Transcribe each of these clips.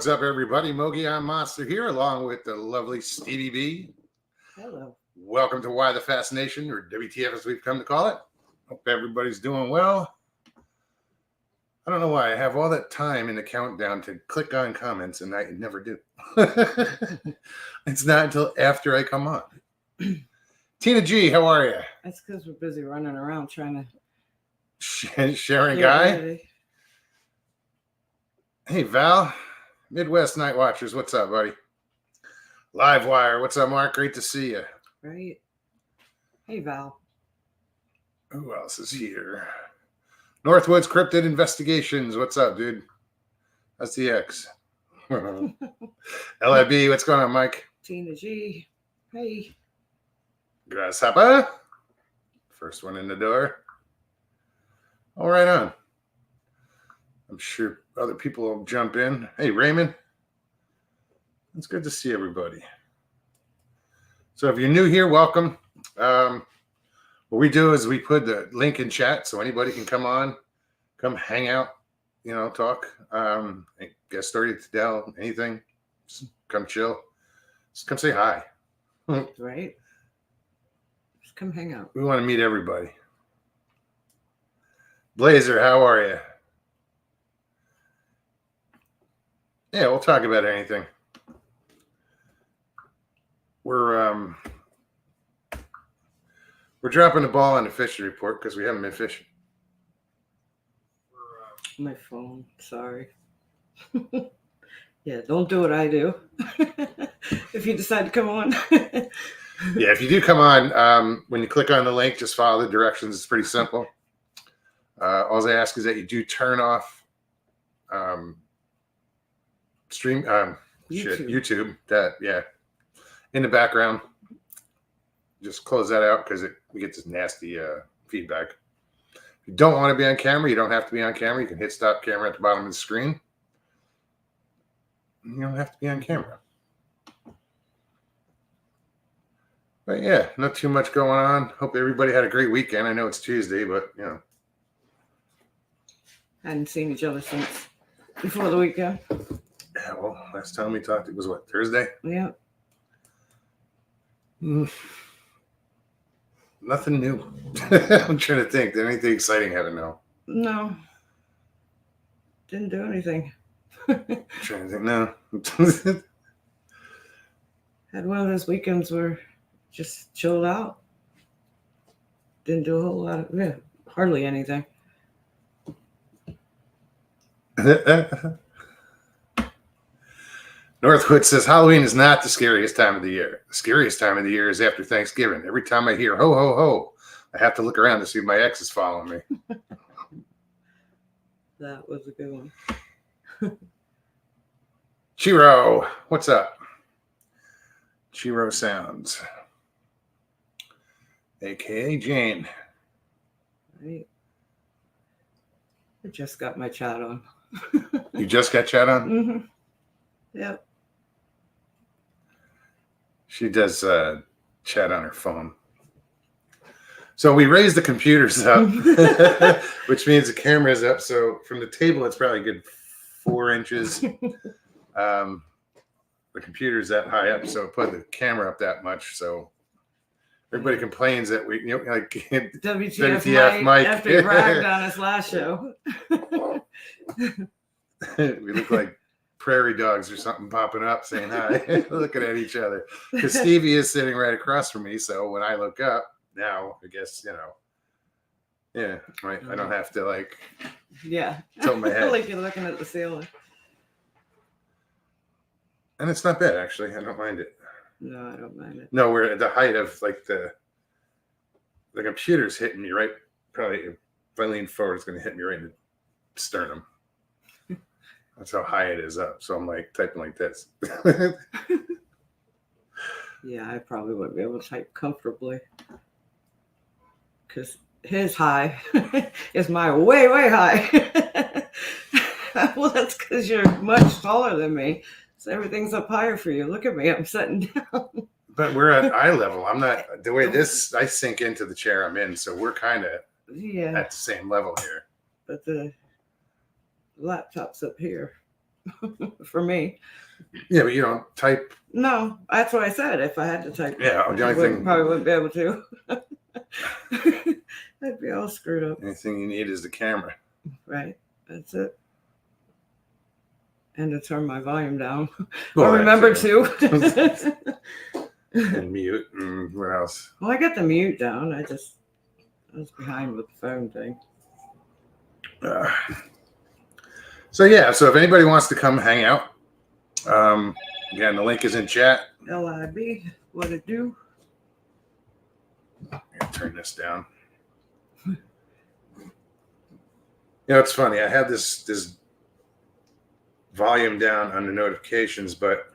What's up, everybody? Mogi on Monster here, along with the lovely Stevieb. Hello. Welcome to Why the Fascination, or WTF as we've come to call it. Hope everybody's doing well. I don't know why I have all that time in the countdown to click on comments, and I never do. It's not until after I come on. Tina G, how are you? That's because we're busy running around trying Sharon to Guy. ready. Hey, Val. Midwest Night Watchers, what's up, buddy? Livewire, what's up, Mark? Great to see you. Right. Hey, Val. Who else is here? Northwoods Cryptid Investigations, what's up, dude? That's the X. LIB, what's going on, Mike? Tina G. Hey. Grasshopper. First one in the door. All right on. I'm sure other people will jump in. Hey, Raymond. It's good to see everybody. So if you're new here, welcome. What we do is we put the link in chat so anybody can come on, come hang out, talk, get started to tell anything. Just come chill. Just come say hi. Right. Just come hang out. We want to meet everybody. Blazer, how are you? Yeah, we'll talk about anything. We're dropping the ball on the fishing report because we haven't been fishing. My phone. Sorry. Yeah, don't do what I do. If you decide to come on. Yeah, if you do come on, when you click on the link, just follow the directions. It's pretty simple. All I ask is that you do turn off YouTube. That, yeah, in the background. Just close that out because we get this nasty feedback. If you don't want to be on camera, you don't have to be on camera. You can hit stop camera at the bottom of the screen. You don't have to be on camera. But yeah, not too much going on. Hope everybody had a great weekend. I know it's Tuesday, but Hadn't seen each other since before the weekend. Yeah, well, last time we talked, it was what, Thursday? Yeah. Nothing new. I'm trying to think. Did anything exciting happen? No. Didn't do anything. I'm trying to think. No. Had one of those weekends where just chilled out. Didn't do a whole lot of, hardly anything. Northwood says Halloween is not the scariest time of the year. The scariest time of the year is after Thanksgiving. Every time I hear ho, ho, ho, I have to look around to see if my ex is following me. That was a good one. Chiro, what's up? Chiro Sounds. AKA Jane. Right. I just got my chat on. You just got chat on? Mm-hmm. Yep. She does chat on her phone. So we raised the computers up, which means the camera is up. So from the table, it's probably a good 4 inches. The computer's that high up, so put the camera up that much. So everybody complains that we, like WTF Mike after he bragged on his last show. We look like prairie dogs or something popping up saying hi, looking at each other. Because Stevie is sitting right across from me, so when I look up now, I guess right. I don't have to tilt my head. Like you're looking at the ceiling. And it's not bad, actually. I don't mind it. No, I don't mind it. No, we're at the height of the computer's hitting me right. Probably if I lean forward, it's going to hit me right in the sternum. That's how high it is up. So I'm typing like this. Yeah, I probably wouldn't be able to type comfortably. Because his high is my way, way high. Well, that's because you're much taller than me. So everything's up higher for you. Look at me. I'm sitting down. But we're at eye level. I'm not, the way I sink into the chair I'm in. So we're kind of at the same level here. But the laptop's up here. for me. Yeah, but you don't type. No, that's what I said. If I had to type, Yeah, the only thing probably wouldn't be able to. I'd be all screwed up. anything you need is the camera. Right, that's it. And to turn my volume down. Well, I'll that remember too. to. And mute. And what else? Well, I got the mute down. I was behind with the phone thing. So yeah, so if anybody wants to come hang out, again, the link is in chat. LIB, what it do? I'm gonna turn this down. You know, it's funny. I had this volume down on the notifications, but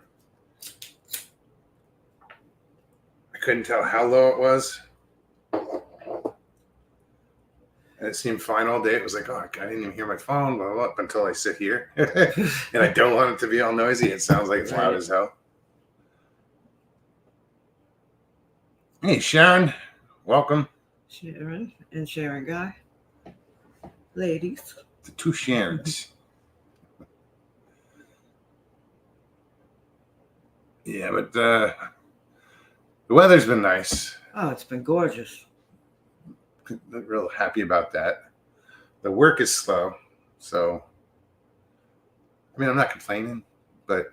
I couldn't tell how low it was. And it seemed fine all day. It was like, oh, I didn't even hear my phone, blah, blah, blah, until I sit here. And I don't want it to be all noisy. It sounds like it's loud as hell. Hey, Sharon. Welcome. Sharon and Sharon Guy. Ladies. The two Sharons. Yeah, but the weather's been nice. Oh, it's been gorgeous. Not real happy about that. The work is slow, so I mean I'm not complaining, but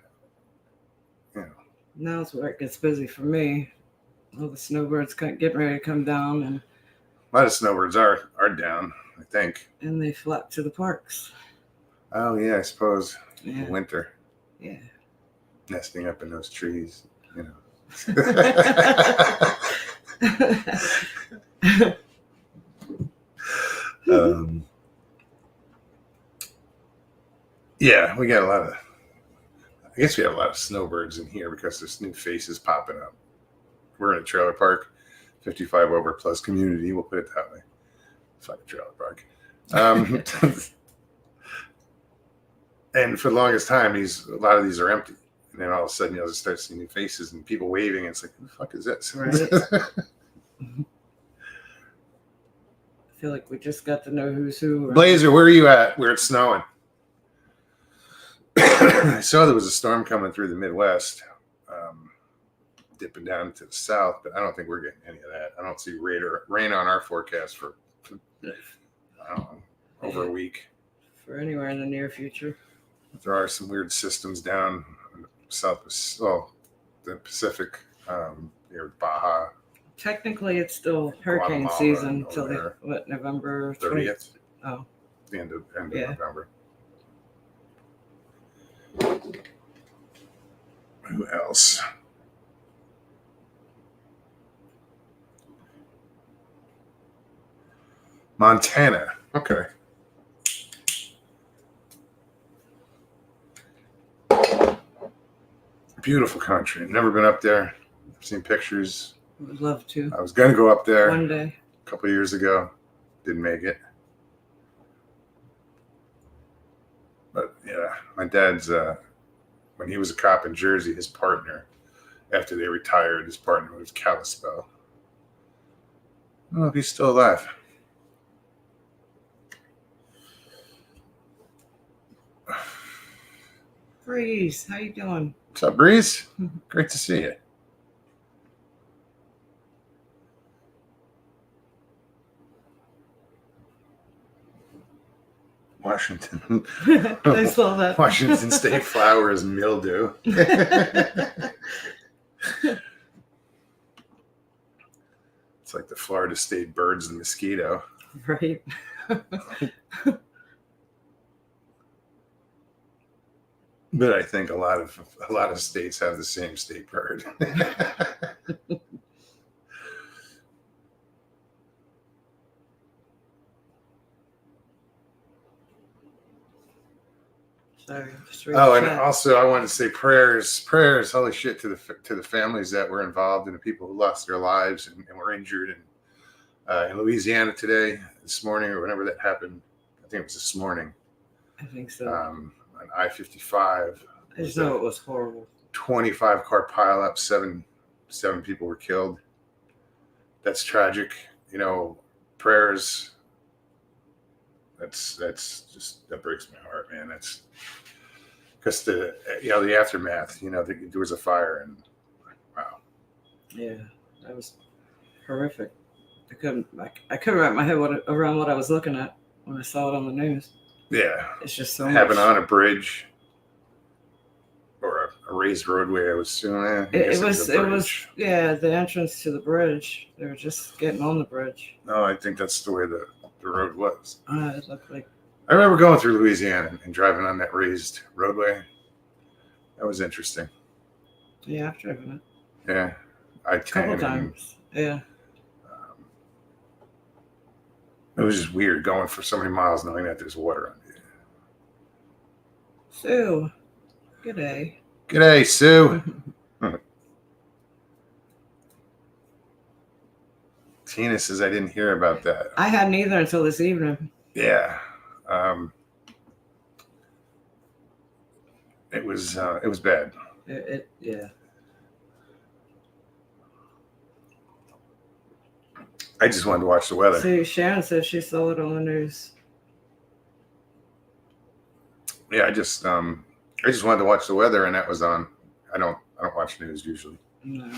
you know. Now it's where it gets busy for me. All the snowbirds getting ready to come down, and A lot of snowbirds are down, I think. and they flock to the parks. Oh yeah, I suppose Yeah. in winter, Yeah. nesting up in those trees, you know. Yeah, we got a lot of. I guess we have a lot of snowbirds in here because there's new faces popping up. We're in a trailer park, 55 over plus community. We'll put it that way. Fuck a trailer park. And for the longest time, a lot of these are empty. And then all of a sudden, you'll just start seeing new faces and people waving. And it's like, who the fuck is this? Right. I feel like we just got to know who's who. Right? Blazer, where are you at? Where it's snowing? I saw there was a storm coming through the Midwest, dipping down to the south, but I don't think we're getting any of that. I don't see rain on our forecast for I don't know, over a week. For anywhere in the near future. There are some weird systems down in the the Pacific, near Baja. Technically, it's still hurricane Guatemala season over until November 30th. Oh, The end of Yeah. November. Who else? Montana. Okay. Beautiful country. Never been up there. I've seen pictures. would love to. I was going to go up there One day. a couple of years ago. Didn't make it. But yeah, my dad's, when he was a cop in Jersey, his partner, after they retired, his partner was Kalispell. I don't know if he's still alive. Breeze, how you doing? What's up, Breeze? Great to see you. Washington. I saw that. Washington State flower is mildew. It's like the Florida State bird's the mosquito. Right. But I think a lot of states have the same state bird. Sorry. And also I wanted to say prayers, holy shit, to the families that were involved and the people who lost their lives and were injured in Louisiana this morning, or whenever that happened. I think it was this morning. I think so. On I-55. I just know it was horrible. 25 car pileup, seven people were killed. That's tragic. You know, prayers. That breaks my heart, man. because the aftermath, there was a fire, and wow. Yeah, that was horrific. I couldn't wrap my head around what I was looking at when I saw it on the news. Yeah, It's just so happened much. on a bridge or a raised roadway. I was assuming. It was the entrance to the bridge. They were just getting on the bridge. No, I think that's the way the road was. It looked like. I remember going through Louisiana and driving on that raised roadway. That was interesting. Yeah, I've driven it. Yeah, a couple times. Yeah. It was just weird going for so many miles knowing that there's water on you. Sue, g'day. G'day, Sue. Tina says I didn't hear about that. I hadn't either until this evening. Yeah. It was bad. Yeah. I just wanted to watch the weather. See, Sharon said she saw it on the news. Yeah, I just wanted to watch the weather, and that was on. I don't watch news usually. No.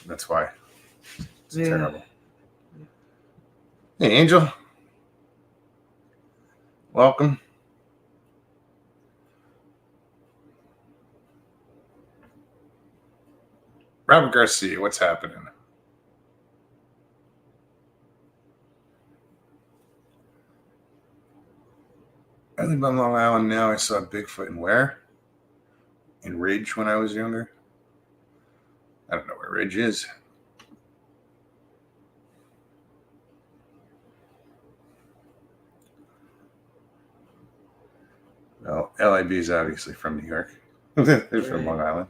That's why. It's terrible. Hey, Angel. Welcome. Robert Garcia, what's happening? I live on Long Island now. I saw Bigfoot in where? In Ridge when I was younger. I don't know where Ridge is. Well, LIB is obviously from New York. They're from Long Island.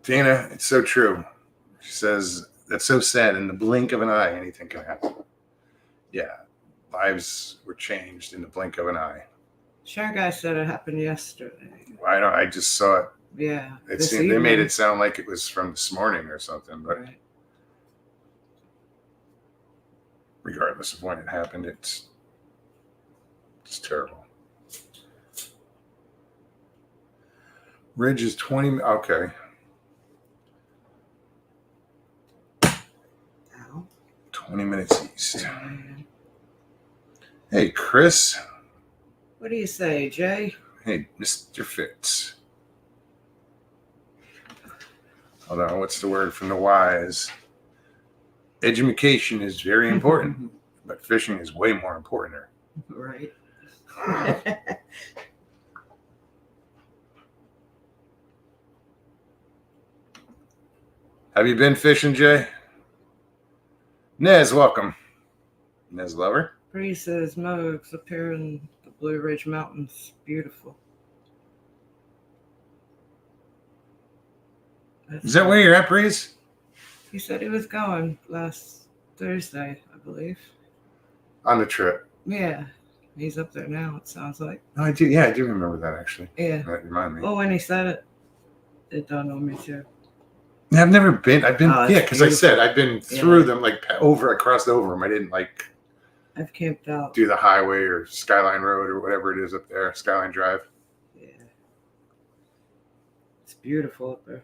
Dana, it's so true. She says, that's so sad. In the blink of an eye, anything can happen. Yeah. Lives were changed in the blink of an eye. Sharon guy said it happened yesterday. I just saw it. Yeah. They made it sound like it was from this morning or something, but regardless of when it happened, it's terrible. Ridge is 20. Okay. 20 minutes east. Hey, Chris. What do you say, Jay? Hey, Mr. Fitz. Hold on, what's the word from the wise? Education is very important, but fishing is way more important. Right. Have you been fishing, Jay? Nez, welcome. Nez Lover. Bree says Mogs up here in the Blue Ridge Mountains. Beautiful. Is that where you're at, Breeze? He said he was going last Thursday, I believe. On the trip. Yeah. He's up there now, it sounds like. Oh, I do. Yeah, I do remember that, actually. Yeah. That reminded me. Well, when he said it, it dawned on me, too. Yeah, I've never been. I've been, because I said I've been through them, like I crossed over them. I didn't I've camped out. Do the highway or Skyline Road or whatever it is up there, Skyline Drive. Yeah. It's beautiful up there.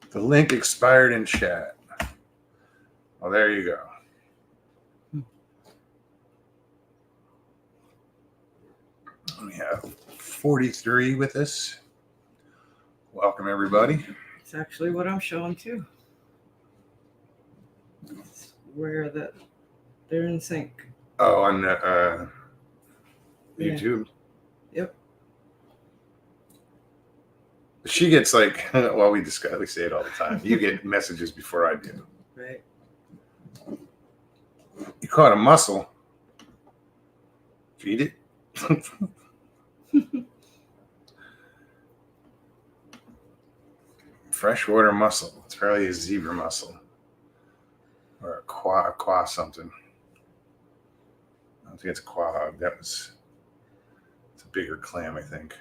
The link expired in chat. Well, there you go. We have 43 with us. Welcome, everybody. It's actually what I'm showing, too. It's where they're in sync. Oh, on YouTube? Yeah. Yep. She gets we say it all the time. You get messages before I do. Right. You caught a mussel. Feed it. Freshwater mussel. It's probably a zebra mussel. Or a quaw something. I don't think it's a quahog. It's a bigger clam, I think.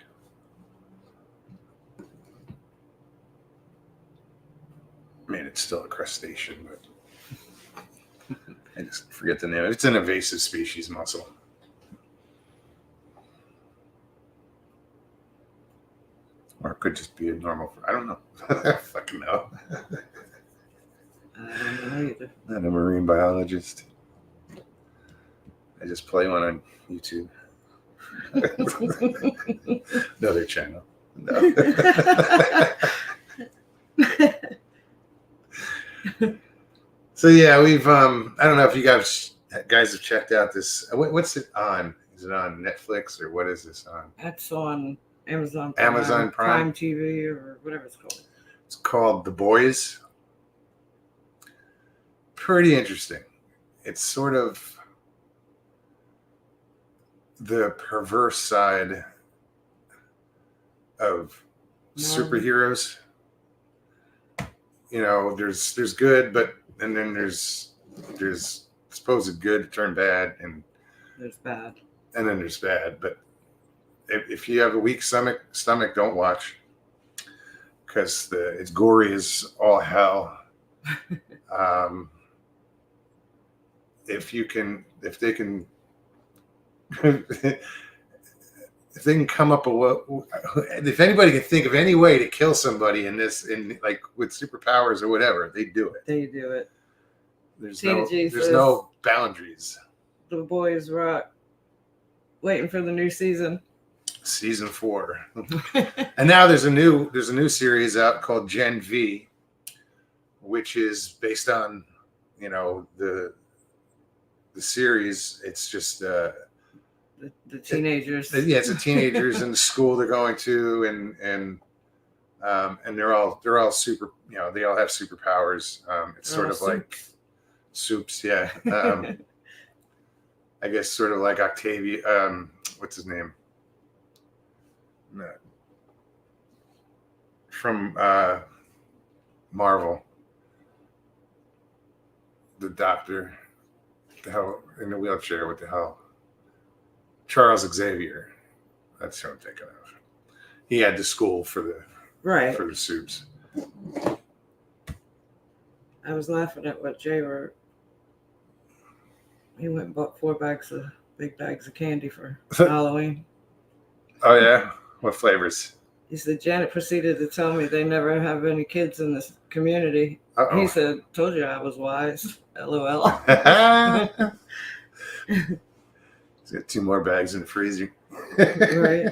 I mean, it's still a crustacean, but I just forget the name. It's an invasive species mussel. Or it could just be a normal. I don't know. I fucking know. I don't know either. Not a marine biologist. I just play one on YouTube. Another channel. No. So yeah, we've I don't know if you guys have checked out this. What's it on? Is it on Netflix or what is this on? That's on Amazon Prime TV or whatever it's called. It's called The Boys. Pretty interesting. It's sort of the perverse side of superheroes. You know, there's good, but and then there's supposed good turn bad, and there's bad, and then there's bad. But if you have a weak stomach, don't watch, because it's gory as all hell. If they can come up if anybody can think of any way to kill somebody in like with superpowers or whatever, they do it. There's no boundaries. The Boys rock. Waiting for the new season. Season 4. And now there's a new series out called Gen V, which is based on, the series. It's just the teenagers. It's the teenagers in the school they're going to, and they're all super. They all have superpowers. It's sort of like soups, yeah. I guess sort of like Octavia. What's his name? From Marvel, the doctor. The hell in the wheelchair? What the hell? Charles Xavier. That's who I'm thinking of. He had the school for the soups. I was laughing at what Jay wrote. He went and bought 4 big bags of candy for Halloween. Oh yeah, what flavors? He said Janet proceeded to tell me they never have any kids in this community. Uh-oh. He said, "Told you I was wise." LOL. He's got 2 more bags in the freezer. Right.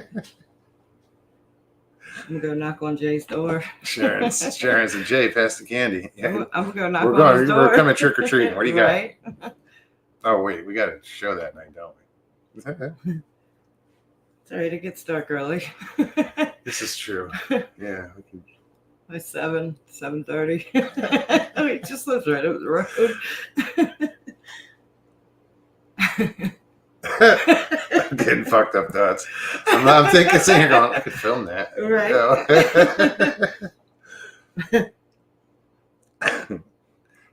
I'm gonna go knock on Jay's door. Sharon's and Jay, pass the candy. Yeah. I'm gonna knock on his door. We're coming trick or treating. What do you got? Right. Oh wait, we got to show that night, don't we? Sorry, it gets dark early. This is true. Yeah. By 7:30. He just lives right over the road. I'm getting fucked up thoughts. I'm thinking, sitting here going, I could film that. Right.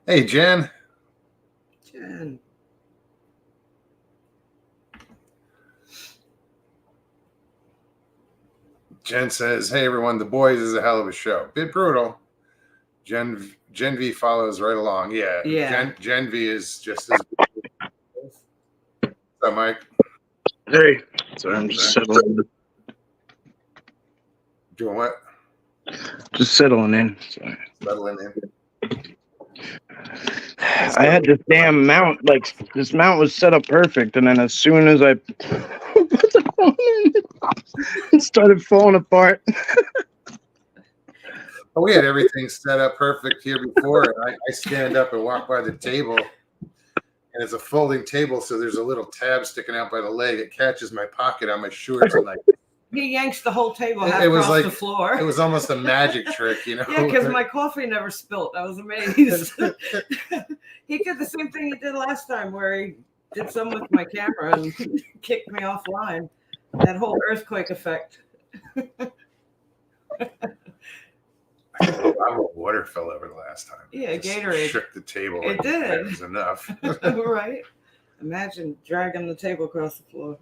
Hey, Jen. Jen says, "Hey everyone, The Boys is a hell of a show. Bit brutal. Gen V follows right along. Yeah. Gen V is just as good. What's up, Mike? Hey. Sorry, I'm just settling. Doing what? Just settling in. Sorry. Settling in. I had this damn mount. Like, this mount was set up perfect, and then as soon as I put the phone in, it started falling apart. Oh, we had everything set up perfect here before, and I stand up and walk by the table, and it's a folding table, so there's a little tab sticking out by the leg. It catches my pocket on my shorts, and he yanks the whole table across the floor. It was almost a magic trick, Yeah, because my coffee never spilt. I was amazed. He did the same thing he did last time, where he did some with my camera and kicked me offline. That whole earthquake effect. I think a lot of water fell over the last time. Yeah, Gatorade shook the table. It did. That was enough. Right? Imagine dragging the table across the floor.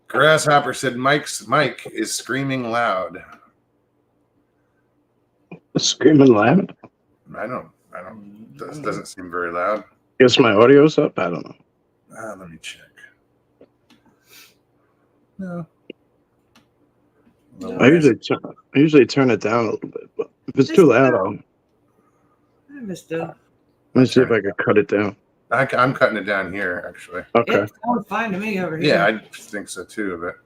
Grasshopper said Mike is screaming loud. Screaming loud. I don't. Doesn't seem very loud. Guess my audio's up. I don't know. Let me check. No. I usually turn it down a little bit, but if it's too loud, I'll. I missed it. Let me see if I can cut it down. I'm cutting it down here, actually. Okay. It sounds fine to me over here. Yeah, I think so too. But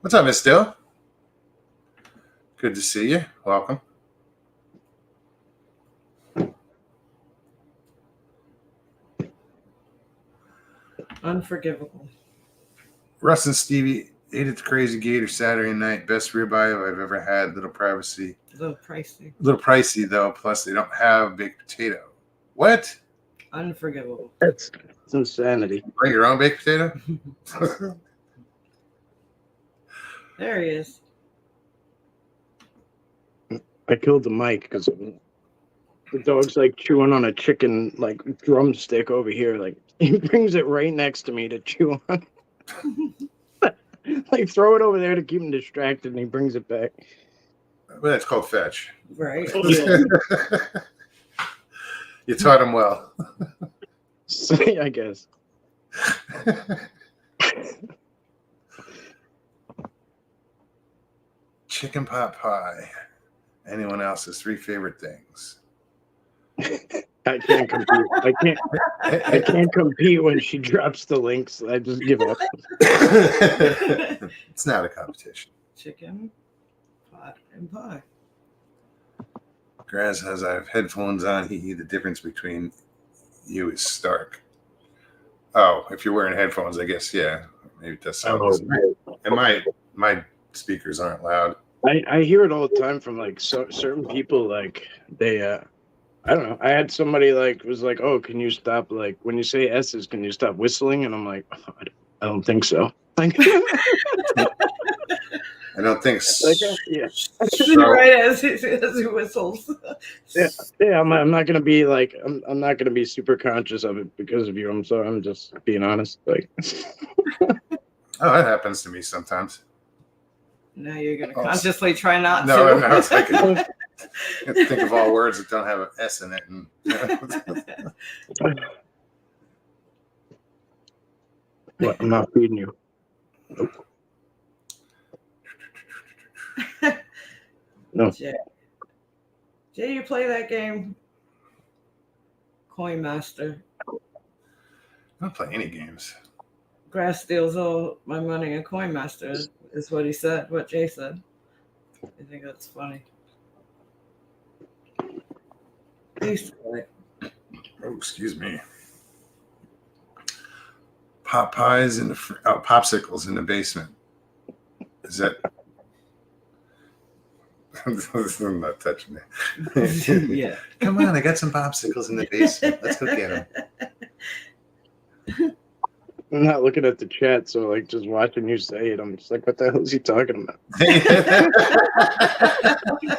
what's up, Miss Dill? Good to see you. Welcome. Unforgivable. Russ and Stevie ate at the Crazy Gator Saturday night. Best ribeye I've ever had. Little pricey. A little pricey though. Plus, they don't have baked potato. What? Unforgivable. It's insanity. Bring your own baked potato. There he is. I killed the mic because the dog's like chewing on a chicken like drumstick over here. Like he brings it right next to me to chew on. Like throw it over there to keep him distracted, and he brings it back. Well, that's called fetch. Right. You taught him well. So, I guess. Chicken pot pie. Anyone else's 3 favorite things? I can't compete. I can't compete when she drops the links. I just give up. It's not a competition. Chicken, pot, and pie. Graz says I have headphones on. The difference between you is stark. Oh, if you're wearing headphones, I guess yeah. Maybe it does sound. And my speakers aren't loud. I hear it all the time from like certain people. Like they, I don't know. I had somebody like was like, "Oh, can you stop? Like when you say S's, can you stop whistling?" And I'm like, oh, I don't think so. Like, I don't think so. like, yeah. Right as he whistles. Yeah. I'm not gonna be like I'm not gonna be super conscious of it because of you. I'm sorry. I'm just being honest. Like, Oh, that happens to me sometimes. Now you're going to consciously try not No, to. no, it's like I think of all words that don't have an S in it. And, what? I'm not feeding you. Nope. No. Jay, you play that game? Coin Master. I don't play any games. Grass steals all my money in Coin Master is what he said, what Jay said. I think that's funny. I used to play. Oh, excuse me. Popeyes in the popsicles in the basement. Is that? I'm not touching it. Yeah. Come on, I got some popsicles in the basement. Let's go get them. I'm not looking at the chat, so like just watching you say it, I'm just like, what the hell is he talking about?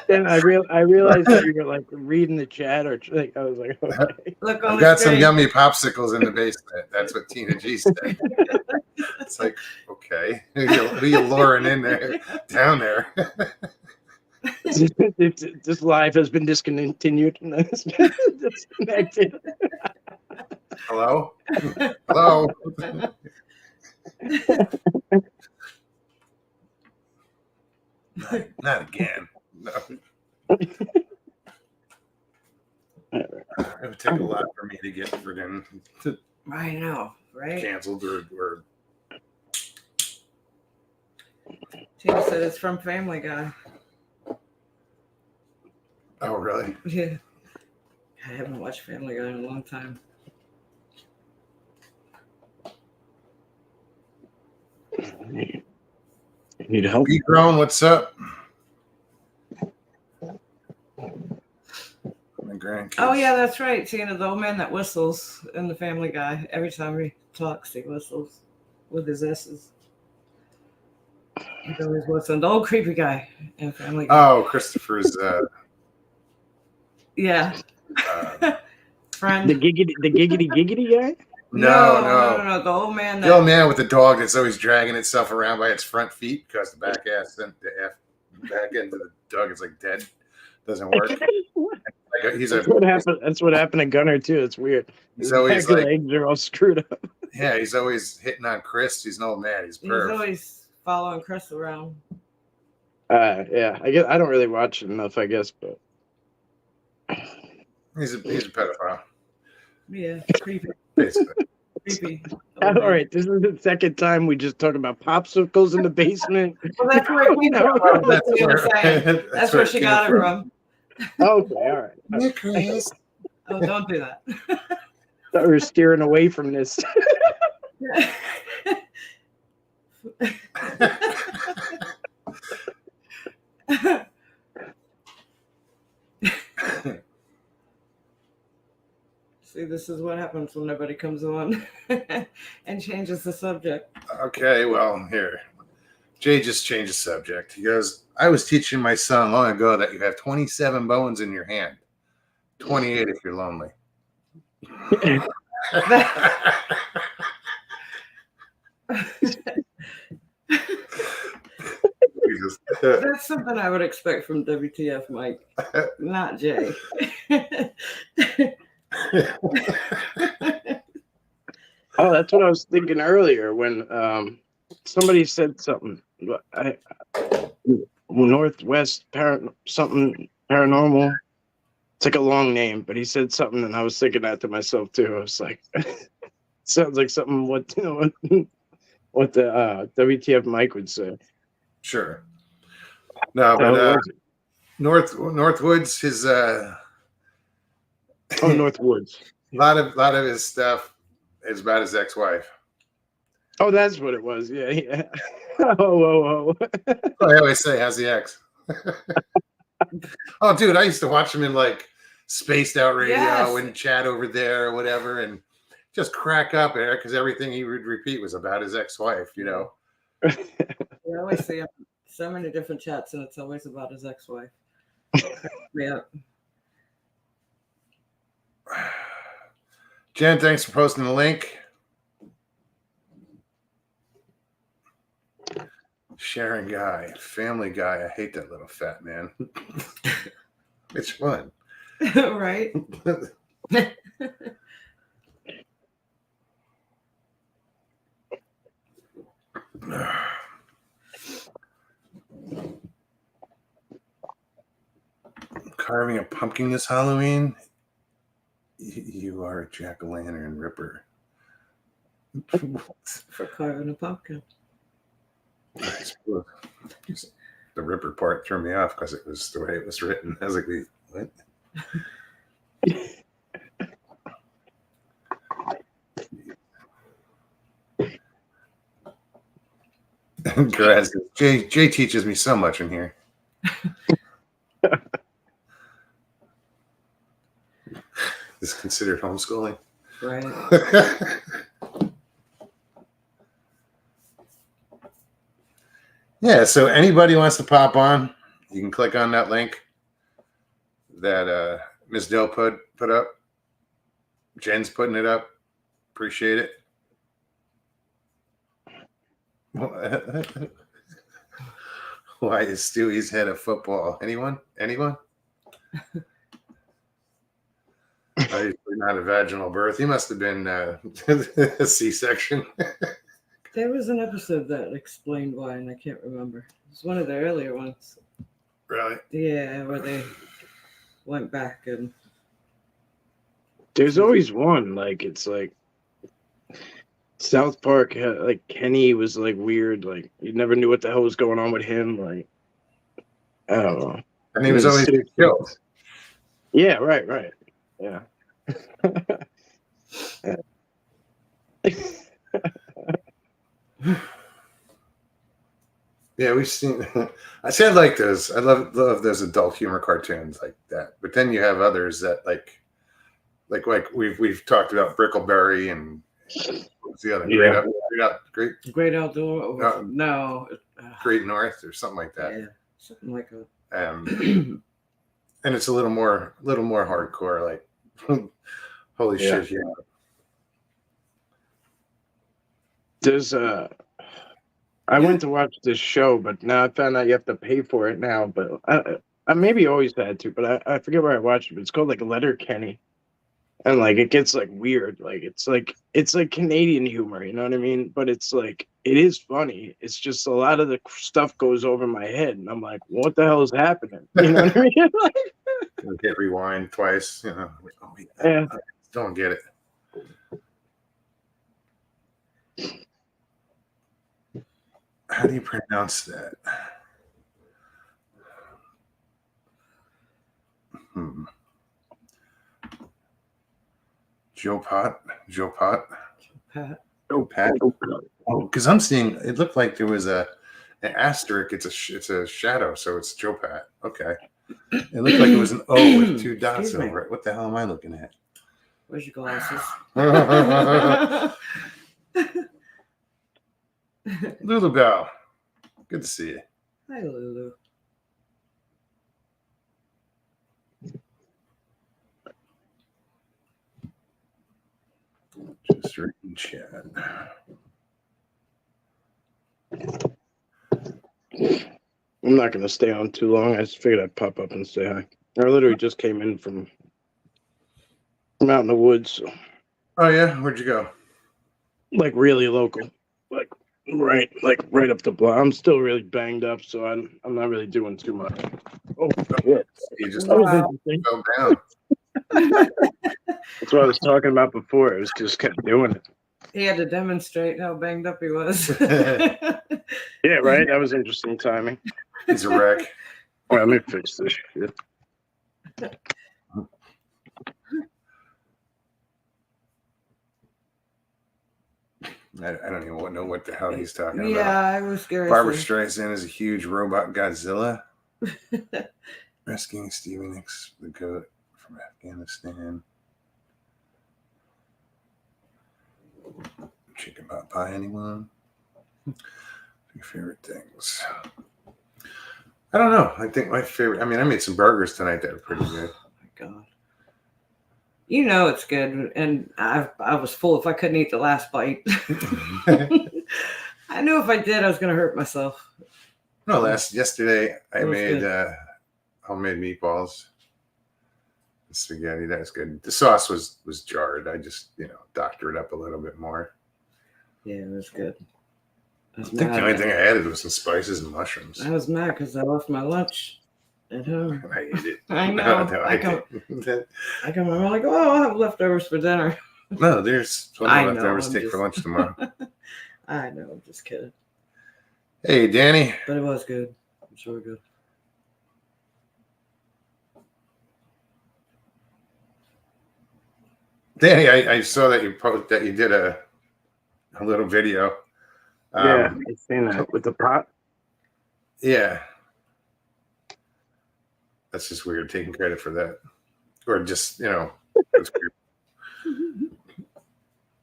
Then I realized that you were like reading the chat, or like I was like, okay. Look, I've got some yummy popsicles in the basement. That's what Tina G said. It's like, okay, who you luring in there, down there? This live has been discontinued. Disconnected. Hello? Hello? Not again. No. It would take a lot for me to get friggin' I know, right? canceled or Tina said it's from Family Guy. Oh, really? Yeah. I haven't watched Family Guy in a long time. You need help? Be grown, what's up? My grandkids. Oh, yeah, that's right. Tina, the old man that whistles in the Family Guy. Every time he talks, he whistles with his S's. He's always whistling. The old creepy guy in Family Guy. Oh, Christopher's Yeah. Friend. The giggity guy? No. The old man. The old man with the dog that's always dragging itself around by its front feet because the back ass sent the F back into the dog. It's like dead. Doesn't work. Like That's what happened to Gunner too. It's weird. He's His always back like, legs are all screwed up. yeah, he's always hitting on Chris. He's an old man. He's He's perv. always following Chris around. Yeah, I guess I don't really watch it enough, I guess, but He's a pedophile. Yeah, creepy. Basically. Creepy. all right. This is the second time we just talk about popsicles in the basement. Well, that's where it came from. That's where she got it from. Okay, all right. Yeah, Chris. Oh, don't do that. Thought we were steering away from this. See, this is what happens when nobody comes on and changes the subject. Okay, well, here. Jay just changed the subject. He goes, I was teaching my son long ago that you have 27 bones in your hand. 28 if you're lonely. That's something I would expect from WTF Mike, not Jay. Oh, that's what I was thinking earlier when somebody said something. Northwest something paranormal. It's like a long name, but he said something, and I was thinking that to myself too. I was like, sounds like something what the WTF Mike would say. Sure. No, but Northwoods, his Northwoods. A lot of his stuff is about his ex-wife. Oh, that's what it was. Yeah. Oh. I always say, how's the ex? Oh, dude, I used to watch him in like Spaced Out Radio and chat over there or whatever, and just crack up there because everything he would repeat was about his ex-wife, you know. We always see him so many different chats, and it's always about his ex-wife. Yeah. Jen, thanks for posting the link. Sharon Guy, Family Guy. I hate that little fat man. Which one? Right. Carving a pumpkin this Halloween? You are a jack-o'-lantern ripper. For carving a pumpkin. The ripper part threw me off because it was the way it was written. I was like, what? Grass. Jay teaches me so much in here. Is considered homeschooling. Right. Yeah, so anybody wants to pop on, you can click on that link that Ms. Dill put up. Jen's putting it up. Appreciate it. Why is Stewie's head of football? Anyone? Obviously not a vaginal birth. He must have been a C-section. There was an episode that explained why, and I can't remember. It was one of the earlier ones. Really? Yeah, where they went back and. There's always one. Like, it's like South Park, like Kenny was like weird. Like, you never knew what the hell was going on with him. Like, I don't know. And he was always killed. Yeah, right. Yeah. Yeah, we've seen. I said like those. I love those adult humor cartoons like that. But then you have others that like we've talked about Brickleberry and what's the other Great Outdoor. No. Great North or something like that. Yeah, something like that. And it's a little more hardcore. Like, holy shit! Yeah. There's I went to watch this show, but now I found out you have to pay for it now. But I maybe always had to, but I forget where I watched it. But it's called like Letterkenny, and like it gets like weird. Like it's like Canadian humor, you know what I mean? But it's like it is funny. It's just a lot of the stuff goes over my head, and I'm like, what the hell is happening? You know what I mean? Hit rewind twice. You know, oh, Yeah. I don't get it. How do you pronounce that? Joe Pot? Pat. Oh, Pat. Oh, because I'm seeing it looked like there was an asterisk. It's a shadow, so it's Joe Pat. Okay. It looked like it was an O with two dots Excuse me. over it. What the hell am I looking at? Where's your glasses? Lulu Bell. Good to see you. Hi, Lulu. Just reading chat. I'm not gonna stay on too long. I just figured I'd pop up and say hi. I literally just came in from out in the woods, so Oh yeah, where'd you go? like really local, like right up the block. I'm still really banged up, so I'm not really doing too much. Oh shit! You just That was Wow. interesting. fell down. That's what I was talking about before. It was just kept doing it. He had to demonstrate how banged up he was. Yeah, right. That was interesting timing. He's a wreck. All right, let me fix this shit. I don't even know what the hell he's talking Yeah, about. I was scared. Barbara Streisand is a huge robot Godzilla. Rescuing Stevie Nicks, the goat from Afghanistan. Chicken pot pie, anyone? Your favorite things? I don't know. I think my favorite. I mean, I made some burgers tonight that were pretty good. Oh my god! You know it's good, and I was full if I couldn't eat the last bite. I knew if I did, I was going to hurt myself. No, yesterday I It was made homemade meatballs, and spaghetti. That was good. The sauce was jarred. I just doctored it up a little bit more. Yeah, it was good. I think the only thing I added was some spices and mushrooms. I was mad because I left my lunch at home. I ate it. I know. No, I come home, I'm like, oh, I'll have leftovers for dinner. No, there's plenty I of know, leftovers to I'm take for just- lunch tomorrow. I know, I'm just kidding. Hey, Danny. But it was good. It's really good. Danny, I saw that you did a little video. Yeah, I've seen that with the pot. Yeah. That's just weird taking credit for that. Or just, that's weird.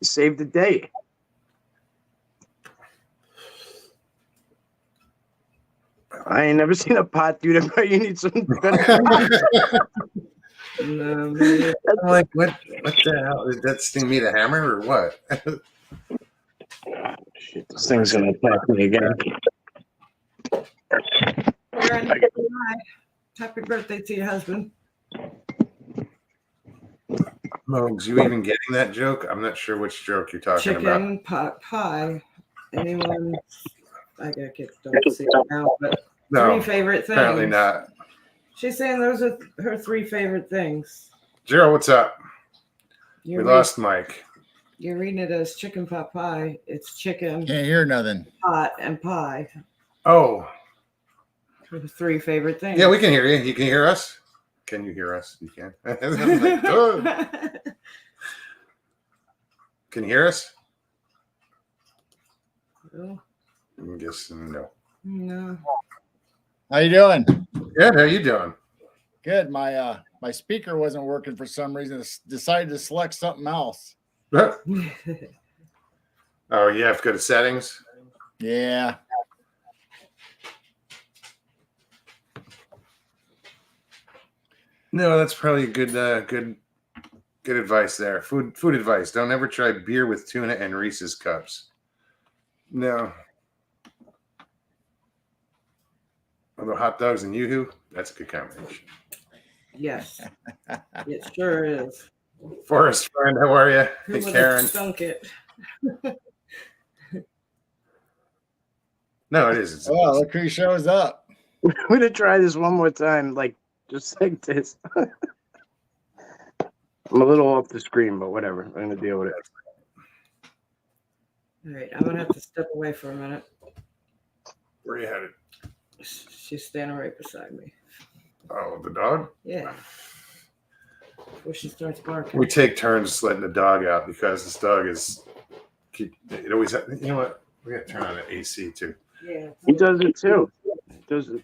Saved the day. I ain't never seen a pot do that, but you need some No, man. I'm like, what the hell? Did that sting me the hammer or what? Shit, this thing's gonna attack me again. Aaron, happy birthday to your husband. Mogs, you even getting that joke? I'm not sure which joke you're talking about. Chicken pot pie. Anyone? I don't see it now, but No, three favorite things. apparently not. She's saying those are her three favorite things. Gerald, what's up? You're We lost Mike. You're reading it as chicken pot pie. It's chicken, Can't hear nothing. pot, and pie. Oh, Her three favorite things. yeah, we can hear you. You can hear us? Can you hear us? You can. I'm like, "Oh." Can you hear us? Well, I'm guessing no. no. How you doing? Good. How you doing? Good. My speaker wasn't working for some reason. Decided to select something else. Oh, you have to go to settings. Yeah. No, that's probably good advice there. Food advice. Don't ever try beer with tuna and Reese's cups. No. Although hot dogs and yoo-hoo, that's a good combination. Yes, it sure is. Forrest friend, how are you? Who Hey, would have Karen. stunk it? No, it is. It's Oh, look who shows up. I'm gonna try this one more time, like just like this. I'm a little off the screen, but whatever. I'm gonna deal with it. All right, I'm gonna have to step away for a minute. where you headed? She's standing right beside me. Oh, the dog? Yeah. Before she starts barking. We take turns letting the dog out because this dog is it always you know what? We gotta turn on the AC too. Yeah. He does it too. He does it.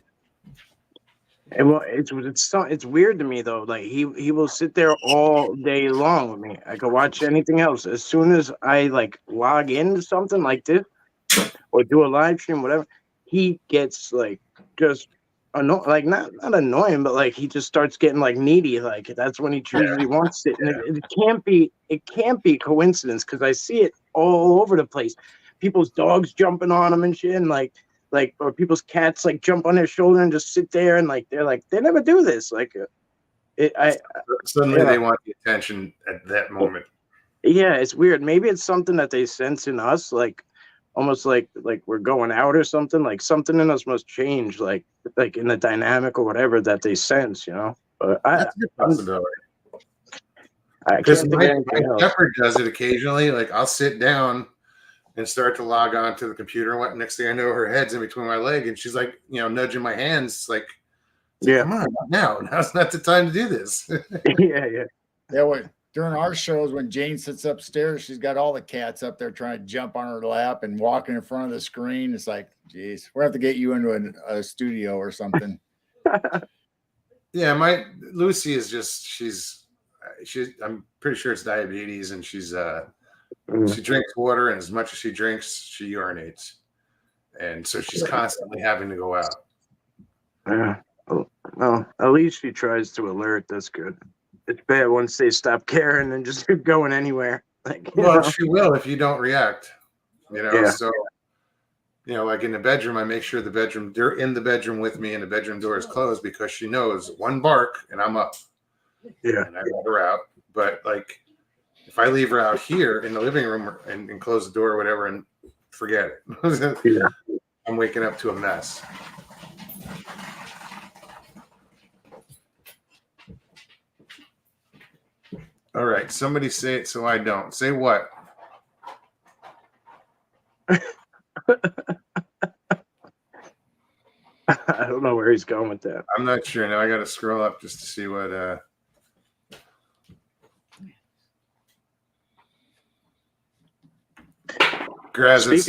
And well, it's weird to me though. Like he will sit there all day long with me. I could watch anything else. As soon as I like log into something like this or do a live stream, whatever, he gets like just like not annoying, but like he just starts getting like needy. Like that's when he chooses he wants it. And it can't be coincidence because I see it all over the place. People's dogs jumping on him and shit, and like or people's cats like jump on their shoulder and just sit there and like they never do this. Like suddenly they want the attention at that moment. Yeah, it's weird. Maybe it's something that they sense in us, like almost like we're going out or something. Like something in us must change, like in the dynamic or whatever that they sense, you know. But That's a good possibility. Because my shepherd does it occasionally. Like I'll sit down and start to log on to the computer. What next thing I know, her head's in between my leg, and she's like, nudging my hands, like, come on, now's not the time to do this. yeah. During our shows, when Jane sits upstairs, she's got all the cats up there trying to jump on her lap and walking in front of the screen. It's like, geez, we'll have to get you into a studio or something. Yeah, my Lucy is just she's I'm pretty sure it's diabetes, and she drinks water, and as much as she drinks, she urinates, and so she's constantly having to go out. Yeah. Well, at least she tries to alert. That's good. It's bad once they stop caring and just keep going anywhere. Like, she will if you don't react. Yeah. So like in the bedroom, I make sure they're in the bedroom with me, and the bedroom door is closed because she knows one bark and I'm up. Yeah. And I let her out. But like if I leave her out here in the living room and close the door or whatever and forget it. Yeah. I'm waking up to a mess. All right. Somebody say it so I don't. Say what? I don't know where he's going with that. I'm not sure. Now I got to scroll up just to see what. Grass says,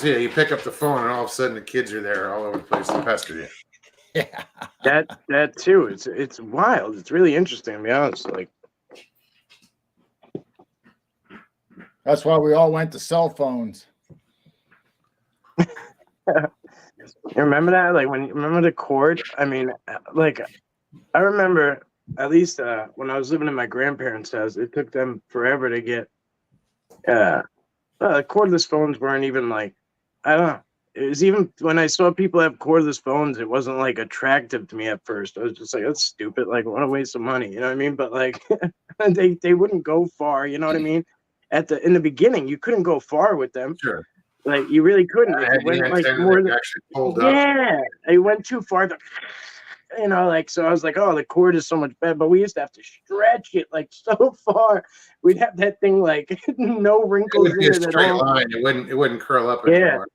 yeah, you pick up the phone and all of a sudden the kids are there all over the place to pester you. Yeah. That too. It's wild. It's really interesting, to be honest. Like that's why we all went to cell phones. You remember that? Like remember the cord? I mean, like I remember at least when I was living in my grandparents' house, it took them forever to get cordless phones weren't even like, I don't know. It was even when I saw people have cordless phones, it wasn't like attractive to me at first. I was just like, that's stupid. Like, what a waste of money. You know what I mean? But like, they wouldn't go far. You know what I mean? In the beginning, you couldn't go far with them. Sure. Like you really couldn't. It went like more than, it went too far. So I was like, oh, the cord is so much better. But we used to have to stretch it like so far. We'd have that thing like no wrinkles in it at all. Line. It wouldn't curl up anymore.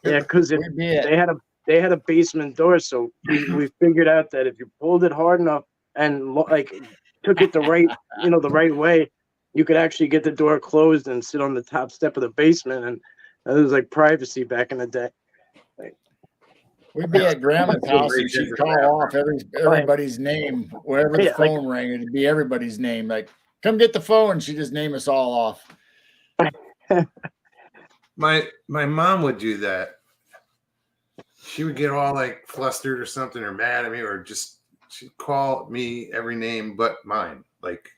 Yeah, because they had a basement door, so we figured out that if you pulled it hard enough and like took it the right way, you could actually get the door closed and sit on the top step of the basement, and it was like privacy back in the day. We'd be at Grandma's house and she'd call off everybody's name. Wherever the phone rang, it'd be everybody's name. Like, come get the phone. She'd just name us all off. My mom would do that. She would get all like flustered or something or mad at me or just she'd call me every name but mine. Like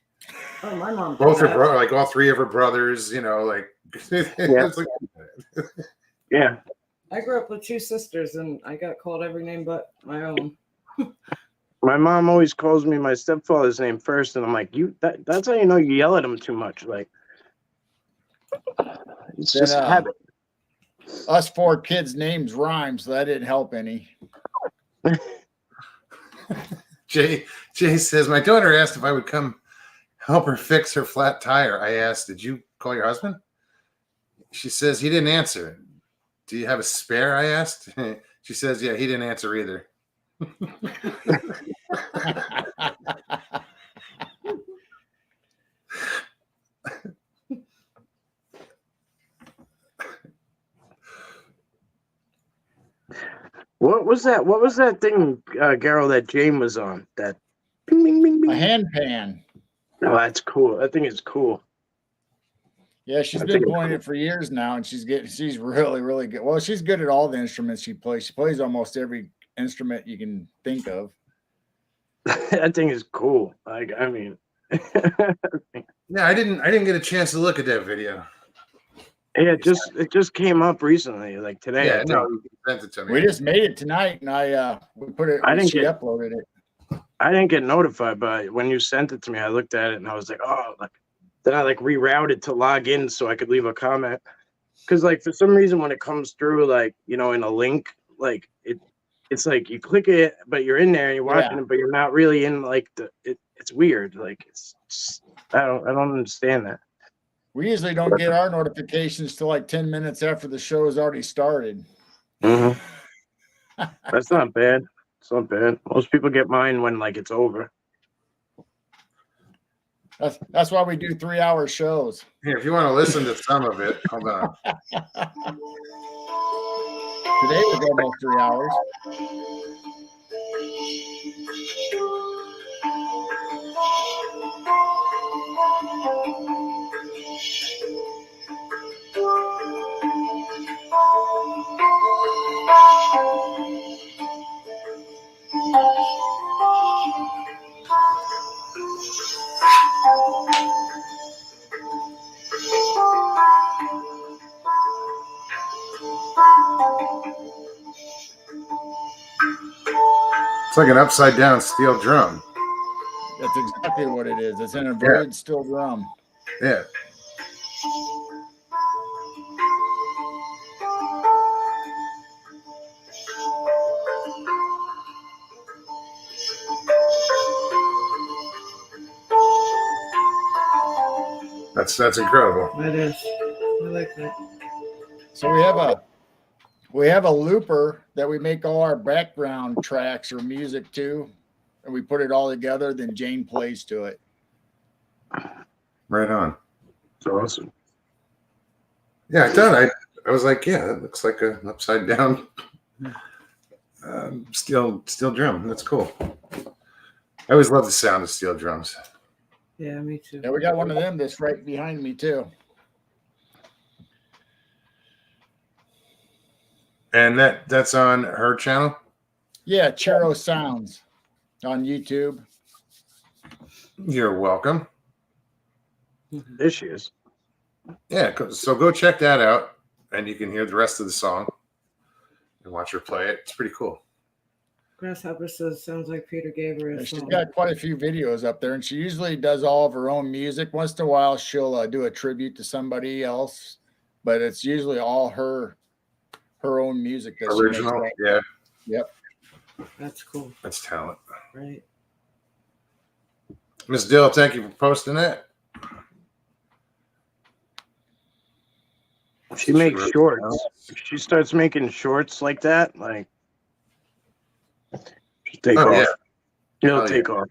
my mom. Both her brother, like all three of her brothers, like yeah. I grew up with 2 sisters, and I got called every name but my own. My mom always calls me my stepfather's name first, and I'm like, that's how you know you yell at him too much. Like, it's Then, just habit. Us 4 kids' names rhyme, so that didn't help any. Jay says, my daughter asked if I would come help her fix her flat tire. I asked, did you call your husband? She says, he didn't answer. Do you have a spare? I asked. She says, yeah, he didn't answer either. What was that? What was that thing, Garrel, that Jane was on? That bing, bing, bing, bing. A hand pan. Oh, that's cool. That thing is cool. Yeah, she's been playing it for years now, and she's really, really good. Well, she's good at all the instruments she plays. She plays almost every instrument you can think of. That thing is cool. Like, I mean, yeah, I didn't get a chance to look at that video. Yeah, it just came up recently, like today. Yeah, no, you sent it to me. We just made it tonight, and we put it. She uploaded it. I didn't get notified, but when you sent it to me, I looked at it and I was like, oh, like. Then I like rerouted to log in so I could leave a comment. Because like for some reason when it comes through, like, you know, in a link, like it's like you click it, but you're in there and you're watching it, but you're not really in like it's weird. Like I don't understand that. We usually don't get our notifications till like 10 minutes after the show has already started. Mm-hmm. That's not bad. It's not bad. Most people get mine when like it's over. That's why we do 3-hour shows. Here, if you want to listen to some of it, hold on. Today was almost 3 hours. It's like an upside down steel drum. That's exactly what it is. It's an inverted steel drum. Yeah. That's incredible. That is. I like that. So we have a looper that we make all our background tracks or music to, and we put it all together. Then Jane plays to it. Right on. It's awesome. Yeah, I thought I was like, yeah, that looks like an upside down steel drum. That's cool. I always love the sound of steel drums. Yeah, me too. Yeah, we got one of them that's right behind me too. And that's on her channel? Yeah, Chero Sounds on YouTube. You're welcome. There she is. Yeah, so go check that out, and you can hear the rest of the song and watch her play it. It's pretty cool. Grasshopper says, sounds like Peter gave her a She's song. got quite a few videos up there, and she usually does all of her own music. Once in a while, she'll do a tribute to somebody else, but it's usually all her own music. That Original, she makes. yeah. Yep. That's cool. That's talent. Right. Miss Dill, thank you for posting that. She makes shorts. If she starts making shorts like that, like take off. Yeah. It'll take off.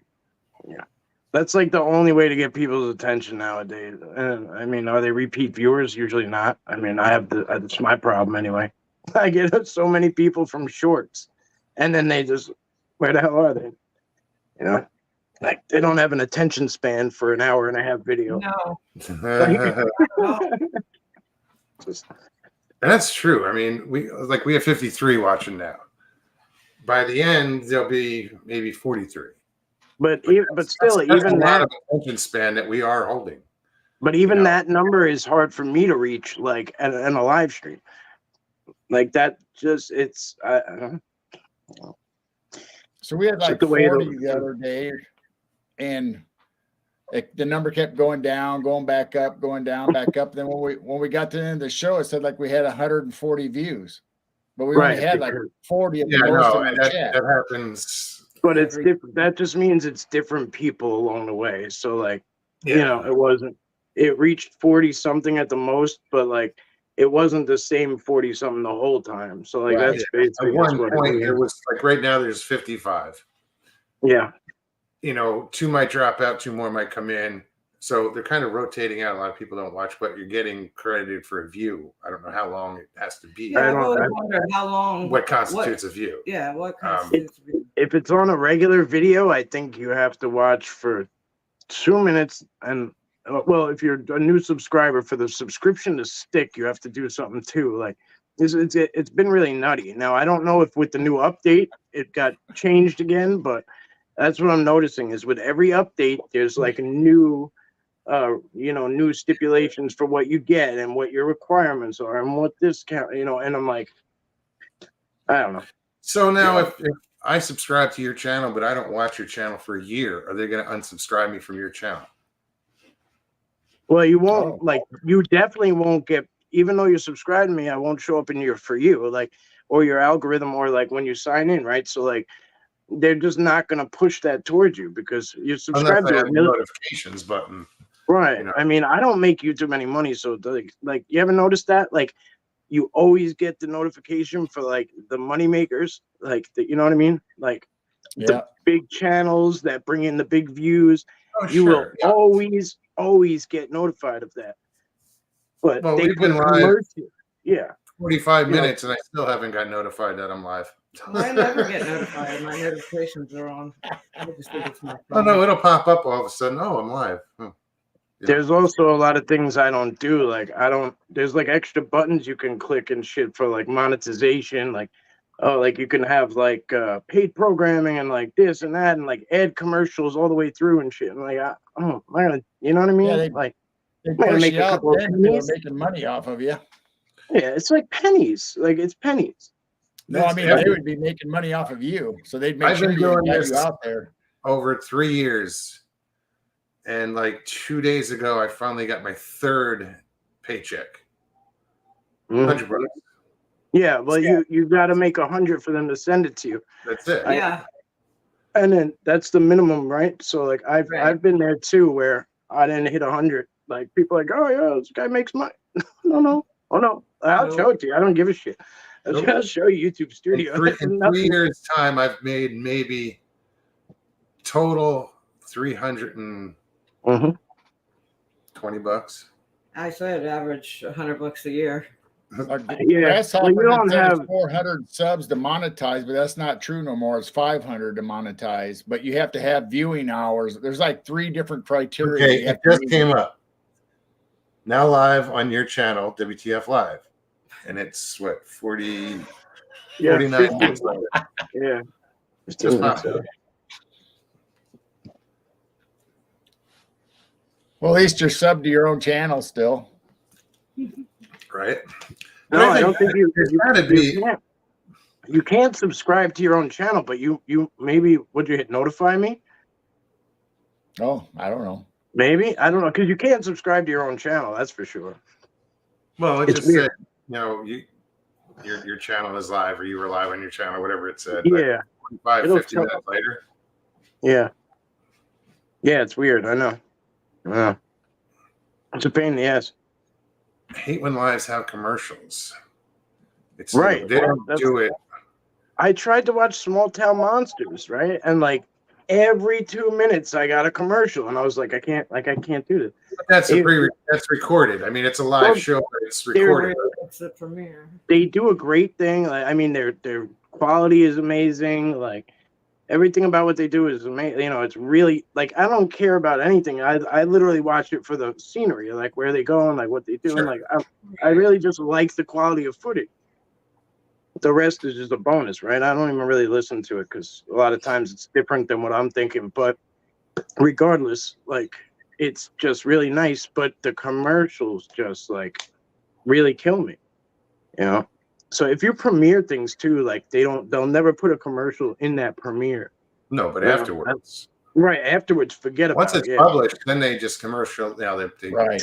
Yeah. That's like the only way to get people's attention nowadays. And I mean, are they repeat viewers? Usually not. I mean, that's my problem anyway. I get so many people from shorts, and then they just, where the hell are they? You know, like they don't have an attention span for an hour and a half video. No. Just, And that's true. I mean, we have 53 watching now. By the end, there'll be maybe 43. but still, that's even a lot that of attention span that we are holding. But even that number is hard for me to reach, like in a live stream. Like that just it's So we had It's like the way 40 the other day, and the number kept going down, going back up, going down, back up. Then when we got to the end of the show, it said like we had 140 views, but we only right. had like 40 of the Yeah, most no, in our that chat. happens. But it's Every- different. That just means it's different people along the way. So like, Yeah. you know, it reached 40 something at the most, but like it wasn't the same 40 something the whole time. So like Right. that's basically At one just what point, it it is. was like right now there's 55. Yeah. You know, 2 might drop out, 2 more might come in. So they're kind of rotating out. A lot of people don't watch, but you're getting credited for a view. I don't know how long it has to be. Yeah, I've don't- always I- wondered how long. What constitutes a view? Yeah, what constitutes. If it's on a regular video, I think you have to watch for 2 minutes. And well, if you're a new subscriber, for the subscription to stick, you have to do something too. Like it's been really nutty. Now I don't know if with the new update it got changed again, but that's what I'm noticing is with every update, there's like a new new stipulations for what you get and what your requirements are and what discount, and I'm like, I don't know. So now if I subscribe to your channel, but I don't watch your channel for a year, are they going to unsubscribe me from your channel? Well, you won't you definitely won't get, even though you subscribe to me, I won't show up in your For You, like, or your algorithm, or like when you sign in, right? So like, they're just not going to push that towards you because you subscribe Unless I to have a the million. notifications button. Right. You know. I mean, I don't make YouTube any money, so like you ever noticed that? Like, you always get the notification for like the money makers, like you know what I mean? Like the big channels that bring in the big views. Oh, You will sure. Yeah. always get notified of that. But Well, they we've been put live mercy. Yeah. 45 You know. minutes, and I still haven't got notified that I'm live. I never get notified. My notifications are on. I just think it's my phone. Oh no, it'll pop up all of a sudden. Oh, I'm live. Yeah. There's also a lot of things I don't do. Like there's like extra buttons you can click and shit for like monetization. Like, oh, like you can have like paid programming and like this and that and like ad commercials all the way through and shit. And like, am I gonna, you know what I mean? Yeah, they I'm gonna push make you a out couple of then, they're pennies. making money off of you. Yeah, it's like pennies. Like it's pennies. No, I mean they would be making money off of you, so they'd make I've sure been you doing got this you out there. over 3 years. And like 2 days ago, I finally got my 3rd paycheck. $100. Yeah, well, you got to make 100 for them to send it to you. That's it. Yeah. And then that's the minimum, right? So like I've been there too, where I didn't hit 100. Like people are like, oh yeah, this guy makes money. No, oh no, I'll show it to you. I don't give a shit. I'll show you YouTube Studio. In 3 years' time, I've made maybe total $320. I said average $100 a year. Yeah, Grasshopper well, you don't said it's have 400 subs to monetize, but that's not true no more. It's 500 to monetize, but you have to have viewing hours. There's like 3 different criteria. Okay, it just came up. Now live on your channel, WTF Live. And it's what, 49 minutes later. Yeah. It's just not. Well, at least you're subbed to your own channel still. Right? No, I don't think you gotta be. You can't subscribe to your own channel, but you maybe, would you hit notify me? Oh, I don't know. Maybe, I don't know, because you can't subscribe to your own channel. That's for sure. Well, it It's just said, your channel is live, or you were live on your channel, whatever it said. Yeah. 50 minutes later. Yeah. Yeah, it's weird. I know. Yeah. It's a pain in the ass. I hate when lives have commercials. It's Right. They don't do it. I tried to watch Small Town Monsters, right? And like every 2 minutes I got a commercial, and I was like, I can't do this. That's that's recorded. I mean, it's a live show, but it's recorded. It's a premiere. They do a great thing. Like, I mean, their quality is amazing. Like everything about what they do is amazing. It's really like, I don't care about anything. I literally watch it for the scenery, like where they go and like what they do. Sure. And like I really just like the quality of footage. The rest is just a bonus, right? I don't even really listen to it because a lot of times it's different than what I'm thinking. But regardless, like it's just really nice. But the commercials just like really kill me, So if you premiere things too, like they'll never put a commercial in that premiere. No, but Yeah, afterwards. Right afterwards, forget about Once it. it's Yeah. published, then they just commercial. Now they Right.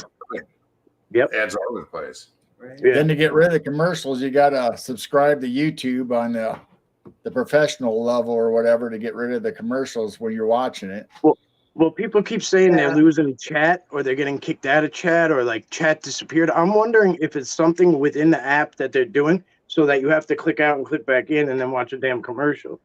Yep. ads all over the place. Right. Yeah. Then to get rid of the commercials, you got to subscribe to YouTube on the professional level or whatever to get rid of the commercials when you're watching it. Well, people keep saying they're Yeah. losing chat or they're getting kicked out of chat or like chat disappeared. I'm wondering if it's something within the app that they're doing so that you have to click out and click back in and then watch a damn commercial.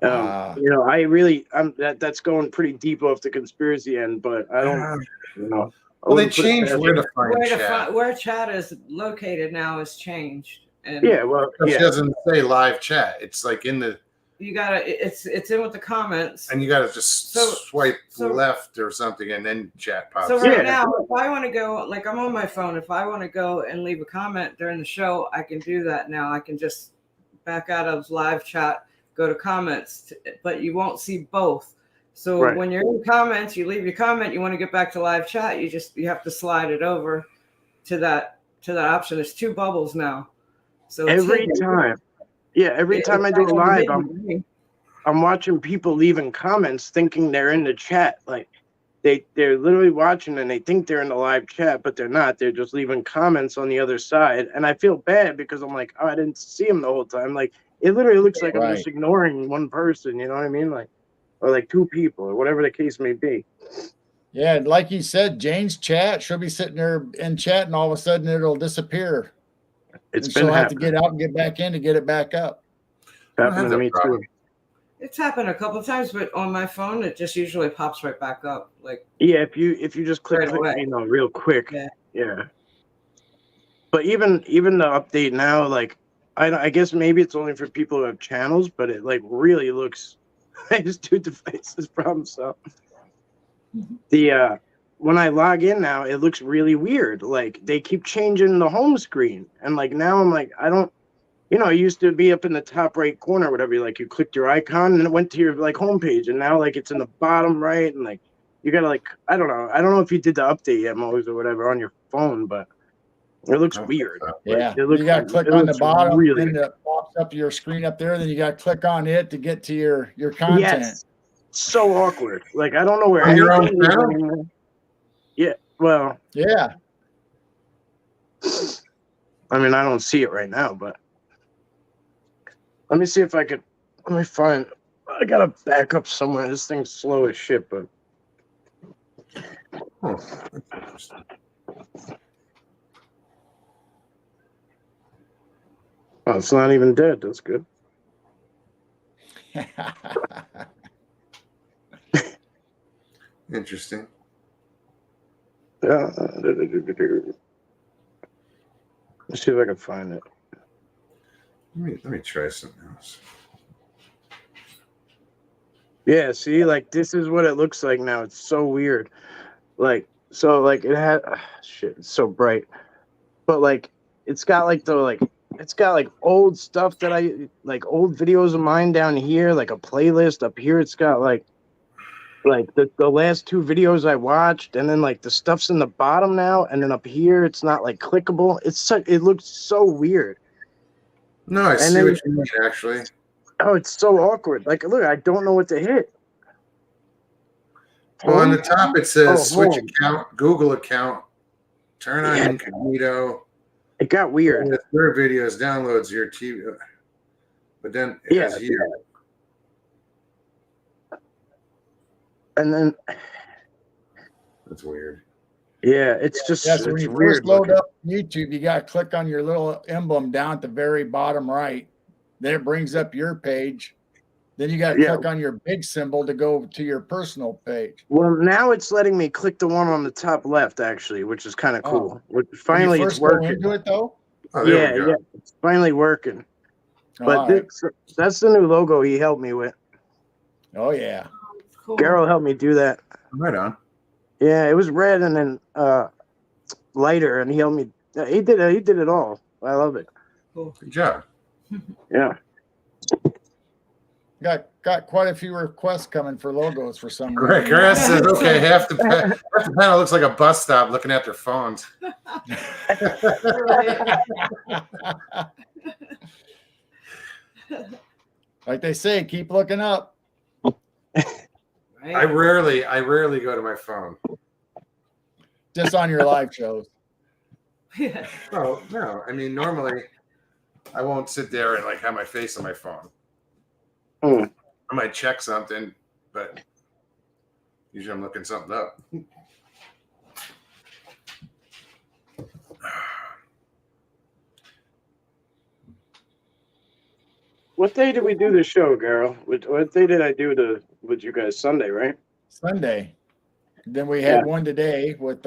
That's going pretty deep off the conspiracy end, but I don't, I Well, they wouldn't put it changed past where them. to find chat. Where chat is located now is changed. And Yeah, well, It doesn't say live chat. It's like in the, you gotta it's in with the comments. and you got to just swipe so- left or something, and then chat pops. So up. right Yeah. now, if I want to go, like I'm on my phone, if I want to go and leave a comment during the show, I can do that now. I can just back out of live chat, go to comments, but you won't see both. So Right. when you're in comments, you leave your comment, you want to get back to live chat, you have to slide it over to that option. There's two bubbles now. So it's every hidden. time. Yeah, every It's time I do a actually live, hidden to me. I'm watching people leaving comments thinking they're in the chat. Like they're literally watching and they think they're in the live chat, but they're not. They're just leaving comments on the other side. And I feel bad because I'm like, oh, I didn't see him the whole time. Like it literally looks like I'm just ignoring one person, you know what I mean? Like, or like two people or whatever the case may be. Yeah, like you said, Jane's chat, she'll be sitting there in chat and all of a sudden it'll disappear. It's And been she'll have to happening. get out and get back in to get it back up. Happening to me too. It's happened a couple of times, but on my phone, it just usually pops right back up. Like Yeah, if you just click, Right away. real quick. Yeah. But even the update now, like I guess maybe it's only for people who have channels, but it like really looks. I just do devices problem solved. The when I log in now, it looks really weird. Like they keep changing the home screen, and like now I'm like I don't. It used to be up in the top right corner, whatever. Like you clicked your icon and it went to your like homepage, and now like it's in the bottom right, and like you gotta like I don't know if you did the update yet, Mose, or whatever on your phone, but it looks weird. Yeah, It looks, you got to click it on the looks bottom really- and it pops up your screen up there. Then you got to click on it to get to your content. Yes, so awkward. Like I don't know where On your own anything is channel? anymore. Yeah, well, Yeah. I mean I don't see it right now, but let me see if I could. Let me find. I gotta back up somewhere. This thing's slow as shit, but. Oh, Oh, it's not even dead. That's good. interesting. Yeah. Let's see if I can find it. Let me try something else. Yeah, see, like this is what it looks like now. It's so weird. Like, so like it had shit, it's so bright. But like it's got like old stuff that I like old videos of mine down here, like a playlist up here. It's got like the last two videos I watched, and then like the stuff's in the bottom now, and then up here it's not like clickable. It looks so weird. No, I see then- what you mean, actually. Oh, it's so awkward. Like, look, I don't know what to hit. Well, on the top it says switch home. account, Google account, turn on Yeah. incognito. It got weird. And the third videos downloads your TV, but then it has Yeah. here. And then, That's weird. yeah, it's just Yeah, so when it's you weird. first load looking. up YouTube, you got to click on your little emblem down at the very bottom right. Then it brings up your page. Then you got to Yeah. click on your big symbol to go to your personal page. Well, now it's letting me click the one on the top left, actually, which is kind of cool. Which finally when you it's first go working. into it, though. Oh, there we Yeah, go. yeah, it's finally working. But All right. that's the new logo he helped me with. Oh yeah. cool. Garrow helped me do that. Right on. Yeah, it was red and then lighter, and he helped me. He did it all. I love it. Cool. Good job. Yeah. Got quite a few requests coming for logos for some Greg reason. Grass says, okay, half the panel looks like a bus stop looking at their phones. Like they say, keep looking up. Right? I rarely go to my phone. Just on your live shows. Yeah. Oh no, I mean normally I won't sit there and like have my face on my phone. Hmm. I might check something, but usually I'm looking something up. What day did we do the show, Carol? What day did I do with you guys? Sunday, right? Sunday. Then we had Yeah. one today with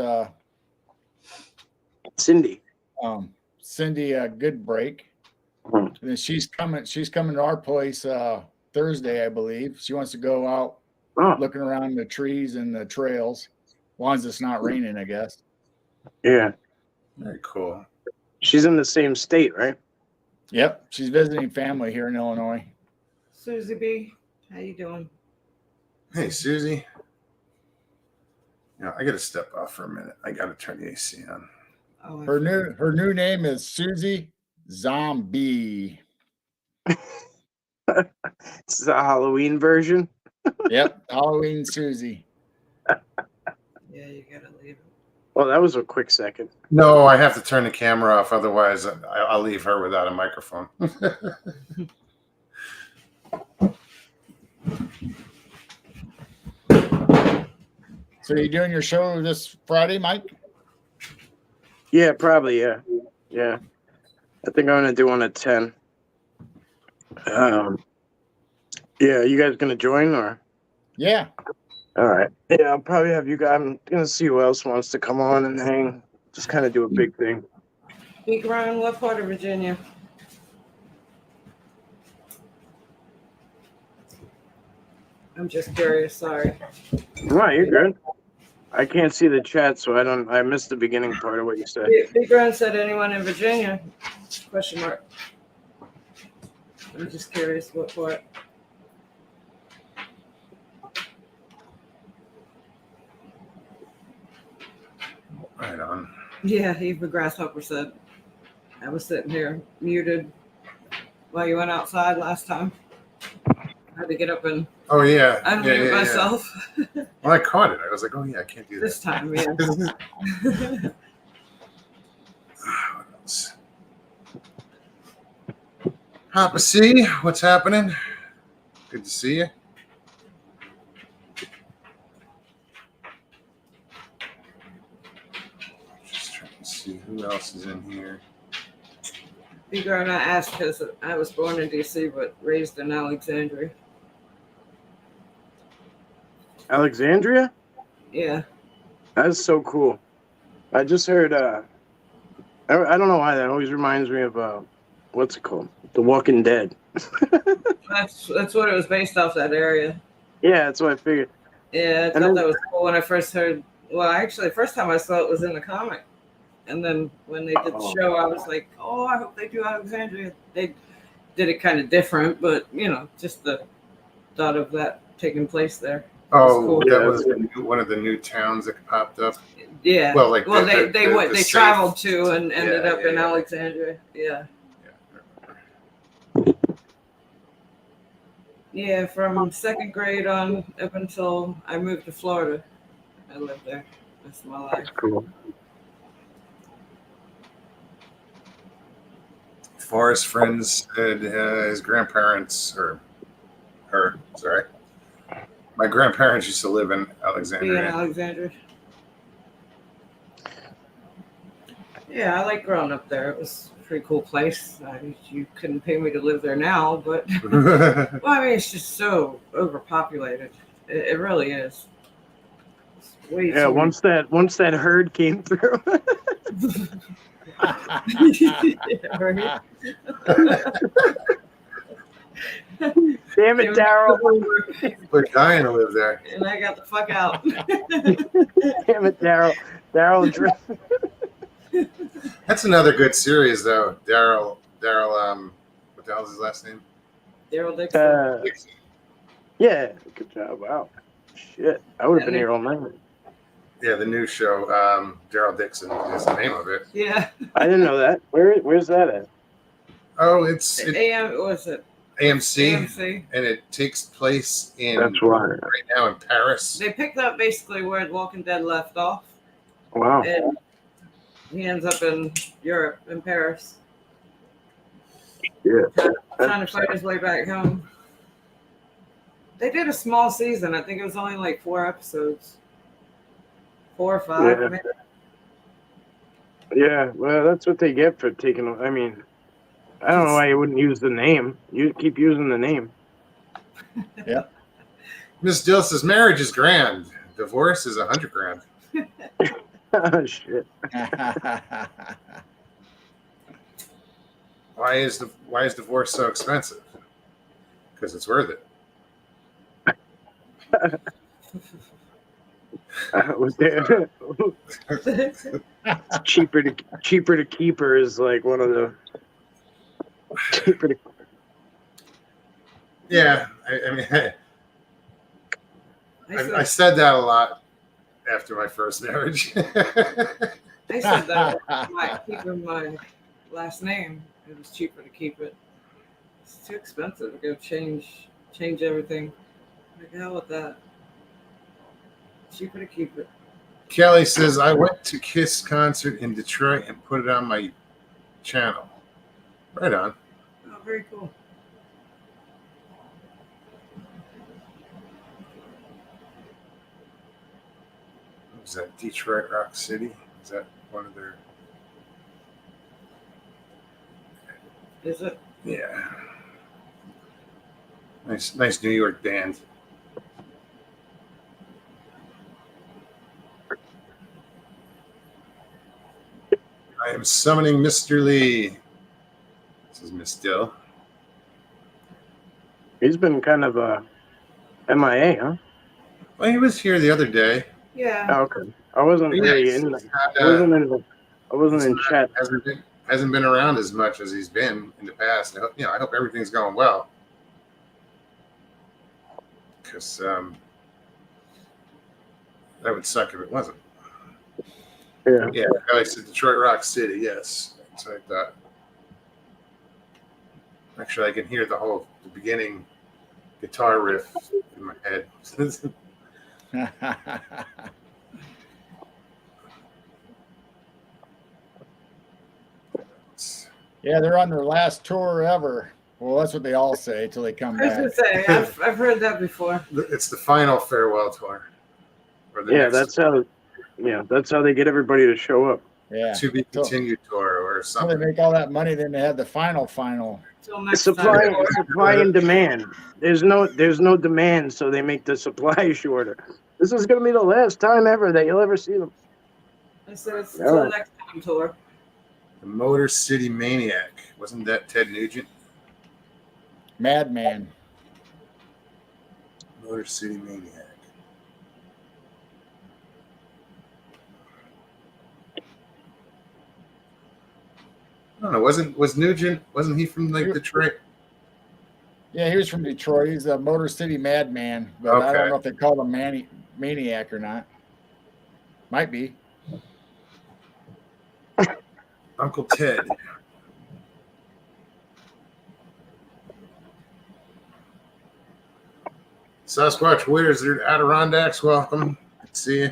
Cindy. Cindy Good Break. Hmm. And then she's coming to our place Thursday, I believe. She wants to go out Oh, looking around the trees and the trails. As long as it's not raining, I guess. yeah. Very cool. She's in the same state, right? Yep. She's visiting family here in Illinois. Susie B, how you doing? Hey Susie. I gotta step off for a minute. I gotta turn the AC on. Oh, Her new name is Susie Zombie. It's the Halloween version. Yep. Halloween Susie. yeah, you gotta leave it. Well, that was a quick second. No, I have to turn the camera off, otherwise I'll leave her without a microphone. So you doing your show this Friday, Mike? Yeah, probably. Yeah. Yeah. I think I'm gonna do one at 10. Yeah, you guys gonna join or? Yeah. All right. Yeah, I'll probably have you guys. I'm gonna see who else wants to come on and hang. Just kind of do a big thing. Big Ron, what part of Virginia? I'm just curious, sorry. No, you're good. I can't see the chat, so I missed the beginning part of what you said. Big Ron said anyone in Virginia? Question mark. I'm just curious what part. Right on. Yeah, Eva Grasshopper said I was sitting here muted while you went outside last time. I had to get up and Oh yeah. unmute myself. Well, I caught it. I was like, oh yeah, I can't do This that. time, yeah. What else? Papa C, what's happening? Good to see you. Just trying to see who else is in here. Big Ron, I asked because I was born in DC but raised in Alexandria. Alexandria? Yeah. That's so cool. I just heard. I don't know why that always reminds me of what's it called? The Walking Dead. That's what it was based off, that area. Yeah, that's what I figured. Yeah, I thought that was cool when I first heard. Well, actually, the first time I saw it was in the comic. And then when they did the show, I was like, oh, I hope they do Alexandria. They did it kind of different, but, just the thought of that taking place there. Oh, cool. that was one of the new towns that popped up. Yeah. Well, like they safe- traveled to and ended up in yeah. Alexandria. Yeah. Yeah, from second grade on up until I moved to Florida. I lived there. That's my life. That's cool. Forrest Friends said his grandparents, or her, sorry. My grandparents used to live in Be in Alexandria. Alexandria. Yeah, I like growing up there. It was a pretty cool place. You couldn't pay me to live there now, but well, I mean, it's just so overpopulated. It really is. It's way Yeah, too once that herd came through. yeah, right? Damn it, Daryl. We're dying to live there. And I got the fuck out. Damn it, Daryl. Daryl. That's another good series, though. Daryl, what the hell is his last name? Daryl Dixon. Dixon. Yeah, good job. Wow. Shit. I would have been here all night. Yeah, the new show, Daryl Dixon is the name of it. Yeah. I didn't know that. Where's that at? Oh, it's AM, what was it? AMC. and it takes place in That's why. right now in Paris. They picked up basically where Walking Dead left off, Wow. and he ends up in Europe, in Paris, Yeah. trying to fight his way back home. They did a small season. I think it was only like 4 episodes. 4 or 5, Yeah. maybe. Yeah, well, that's what they get for taking. I mean, I don't know why you wouldn't use the name. You keep using the name. Miss Dill says marriage is grand. Divorce is $100,000. Oh, shit. Why is divorce so expensive? Because it's worth it. Was there- cheaper to keep her is like one of the cheaper to. Yeah, I mean, I I said that a lot after my first marriage. said that by keeping my last name. It was cheaper to keep it. It's too expensive to go change everything. Like, hell with that. Cheaper to keep it. Kelly says I went to Kiss concert in Detroit and put it on my channel. Right on. Oh, very cool. Was that Detroit Rock City? Is that one of their? Is it? Yeah. Nice New York band. I am summoning Mr. Lee. This is Miss Dill. He's been kind of MIA, huh? Well, he was here the other day. Yeah. Oh, okay. I wasn't really in. I wasn't in chat. Hasn't been around as much as he's been in the past. I hope everything's going well. Because that would suck if it wasn't. Yeah. Yeah, I said Detroit Rock City. Yes, that's what I thought. Actually, I can hear the beginning guitar riff in my head. Yeah, they're on their last tour ever. Well, that's what they all say till they come I was back. gonna say I've heard that before. It's the final farewell tour. Yeah, that's how they get everybody to show up. Yeah. To be continued tour or So something. they make all that money, then they have the final. Till next Supply time. and demand. There's no demand, so they make the supply shorter. This is gonna be the last time ever that you'll ever see them. I said it's All till right. next time tour. The Motor City Maniac. Wasn't that Ted Nugent? Madman. Motor City Maniac. I don't know. Was Nugent? Wasn't he from like Detroit? Yeah, he was from Detroit. He's a Motor City Madman, but I Okay. don't know if they call him Maniac or not. Might be. Uncle Ted. Sasquatch Wizard Adirondacks, welcome. Good to see you.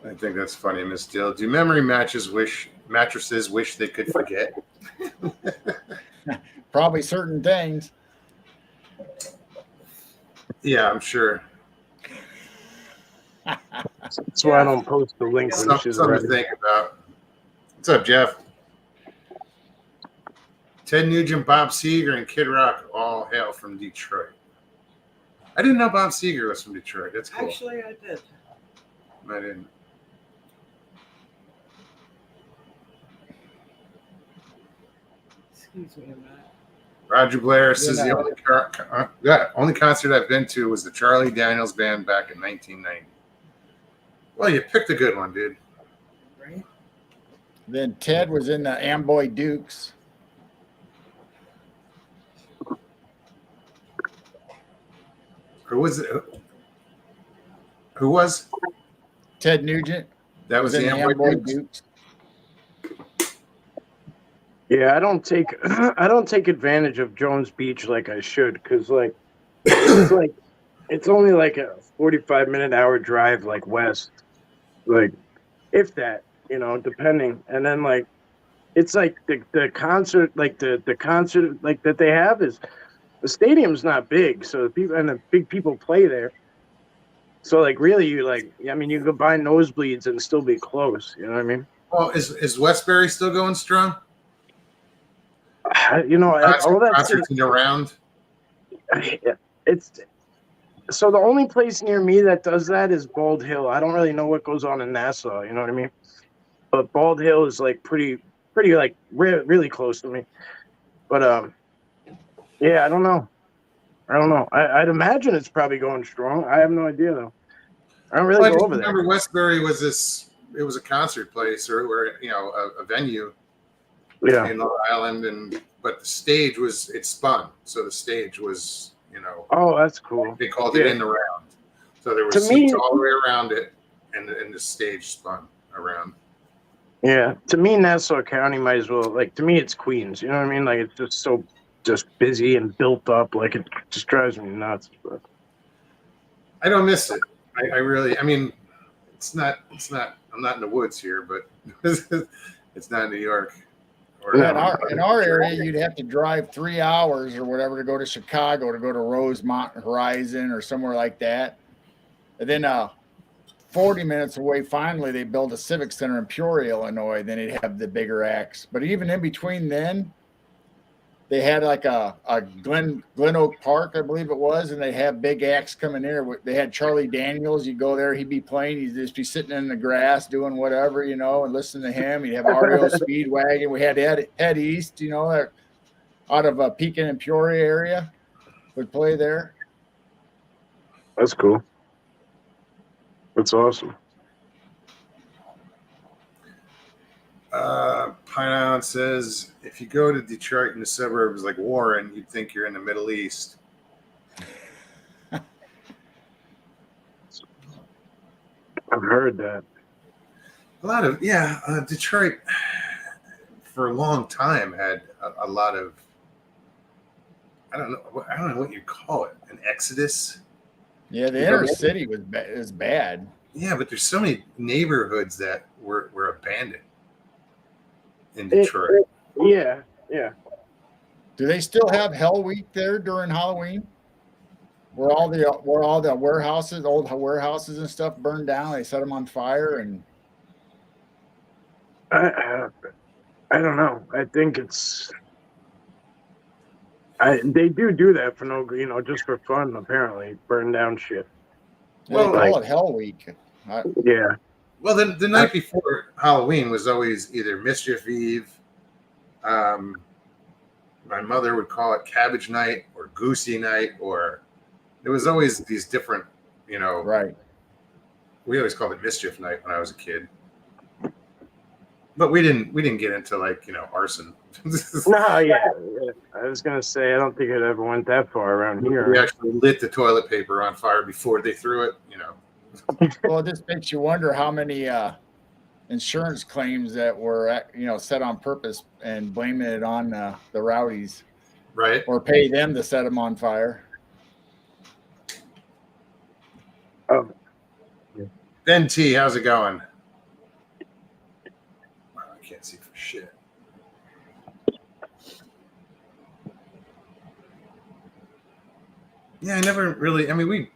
I think that's funny, Miss Dill. Do memory mattresses wish they could forget? Probably certain things. Yeah, I'm sure. That's why I don't post the link when she's Something ready. to think about. What's up, Jeff? Ted Nugent, Bob Seger, and Kid Rock all hail from Detroit. I didn't know Bob Seger was from Detroit. That's cool. Actually, I did. I didn't. Excuse me a minute. Roger Blair says the only concert I've been to was the Charlie Daniels Band back in 1990. Well, you picked a good one, dude. Right? Then Ted was in the Amboy Dukes. Who was it? Who was? Ted Nugent That was in the Amboy Dukes? Yeah, I don't take advantage of Jones Beach like I should, because like it's only like a 45-minute hour drive like west, like if that, depending. And then like it's like the concert, like the concert like that they have is the stadium's not big, so the big people play there. So like really you like I mean you could buy nosebleeds and still be close, you know what I mean? Oh, is Westbury still going strong? All that shit, Concerts around. it's so the only place near me that does that is Bald Hill. I don't really know what goes on in Nassau, you know what I mean? But Bald Hill is like pretty like really close to me. But yeah, I don't know. I'd imagine it's probably going strong. I have no idea though. I don't really Well, I go just over there. remember Westbury was this. It was a concert place, or a venue Yeah. in Long Island, but the stage it spun, so the stage was Oh, that's cool. they called it in the round, so there were To seats me- all the way around it, and the stage spun around. Yeah. To me, Nassau County might as well to me it's Queens. You know what I mean? Like it's just so busy and built up. Like it just drives me nuts. But I don't miss it. I really. I mean, it's not. I'm not in the woods here, but it's not New York. Or In our area, you'd have to drive 3 hours or whatever to go to Chicago, to go to Rosemont Horizon or somewhere like that. And then 40 minutes away, finally, they built a civic center in Peoria, Illinois. Then they'd have the bigger acts. But even in between then, they had like a Glen Oak Park, I believe it was, and they had big acts coming in. They had Charlie Daniels. You go there, he'd be playing. He'd just be sitting in the grass doing whatever, and listen to him. He'd have REO Speedwagon. We had Ed East, out of Pekin and Peoria area, would play there. that's cool. That's awesome. Pine Island says, if you go to Detroit in the suburbs like Warren, you'd think you're in the Middle East. I've heard that. A lot of Detroit for a long time had a lot of I don't know what you call it, an exodus. Yeah, the inner city was bad. Yeah, but there's so many neighborhoods that were abandoned in Detroit. Yeah. Do they still have Hell Week there during Halloween? Where all the warehouses, old warehouses and stuff burned down? They set them on fire, and I don't know. I think they do that for no, just for fun. Apparently, burn down shit. they call it Hell Week. Yeah. Well, the night before Halloween was always either Mischief Eve. My mother would call it Cabbage Night or Goosey Night, or it was always these different, Right. We always called it Mischief Night when I was a kid, but we didn't get into arson. No, yeah. I was gonna say I don't think it ever went that far around here. We actually lit the toilet paper on fire before they threw it. Well, it just makes you wonder how many insurance claims that were set on purpose and blaming it on the rowdies, Right. or pay them to set them on fire. Oh. Ben T, how's it going? Wow, I can't see for shit. Yeah, I never really. I mean,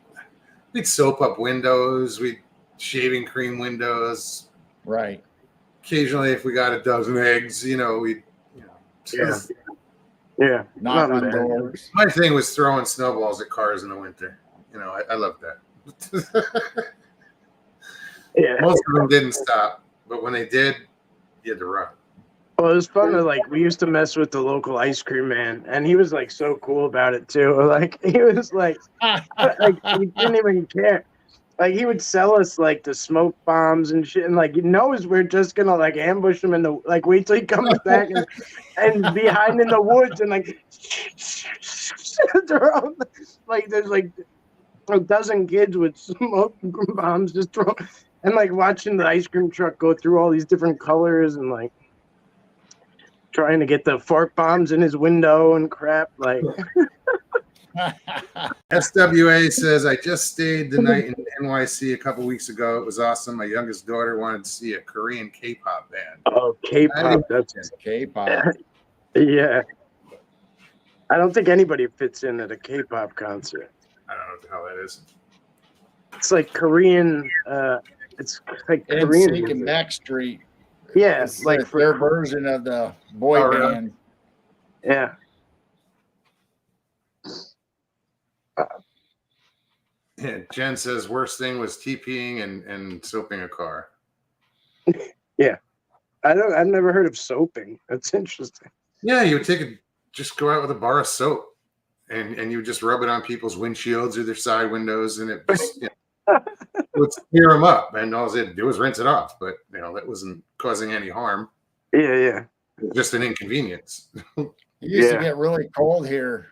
we'd soap up windows, we'd shaving cream windows. Right. Occasionally, if we got a dozen eggs, we'd. Yeah. Knock Not on bad. doors. My thing was throwing snowballs at cars in the winter. I love that. Yeah. Most of them didn't stop, but when they did, you had to run. Well, it was fun to we used to mess with the local ice cream man, and he was so cool about it too. He was he didn't even care. He would sell us the smoke bombs and shit, and he knows we're just gonna ambush him in the wait till he comes back and be hiding in the woods and there's a dozen kids with smoke bombs just throw and watching the ice cream truck go through all these different colors and trying to get the fart bombs in his window and crap. Like, SWA says, I just stayed the night in NYC a couple weeks ago. It was awesome. My youngest daughter wanted to see a Korean K-pop band. oh, K-pop. That's K-pop. yeah. I don't think anybody fits in at a K-pop concert. I don't know what the hell that is. It's like Korean. It's like Korean NSYNC and music. Backstreet. Yeah, It's like for their version of the boy Oh, really? band. yeah. Yeah, Jen says, worst thing was TPing and soaping a car. I've never heard of soaping. That's interesting. Yeah, you would just go out with a bar of soap and you would just rub it on people's windshields or their side windows, and it just it would tear them up, and all they had to do was rinse it off. But that wasn't causing any harm. Yeah. Just an inconvenience. It used Yeah. to get really cold here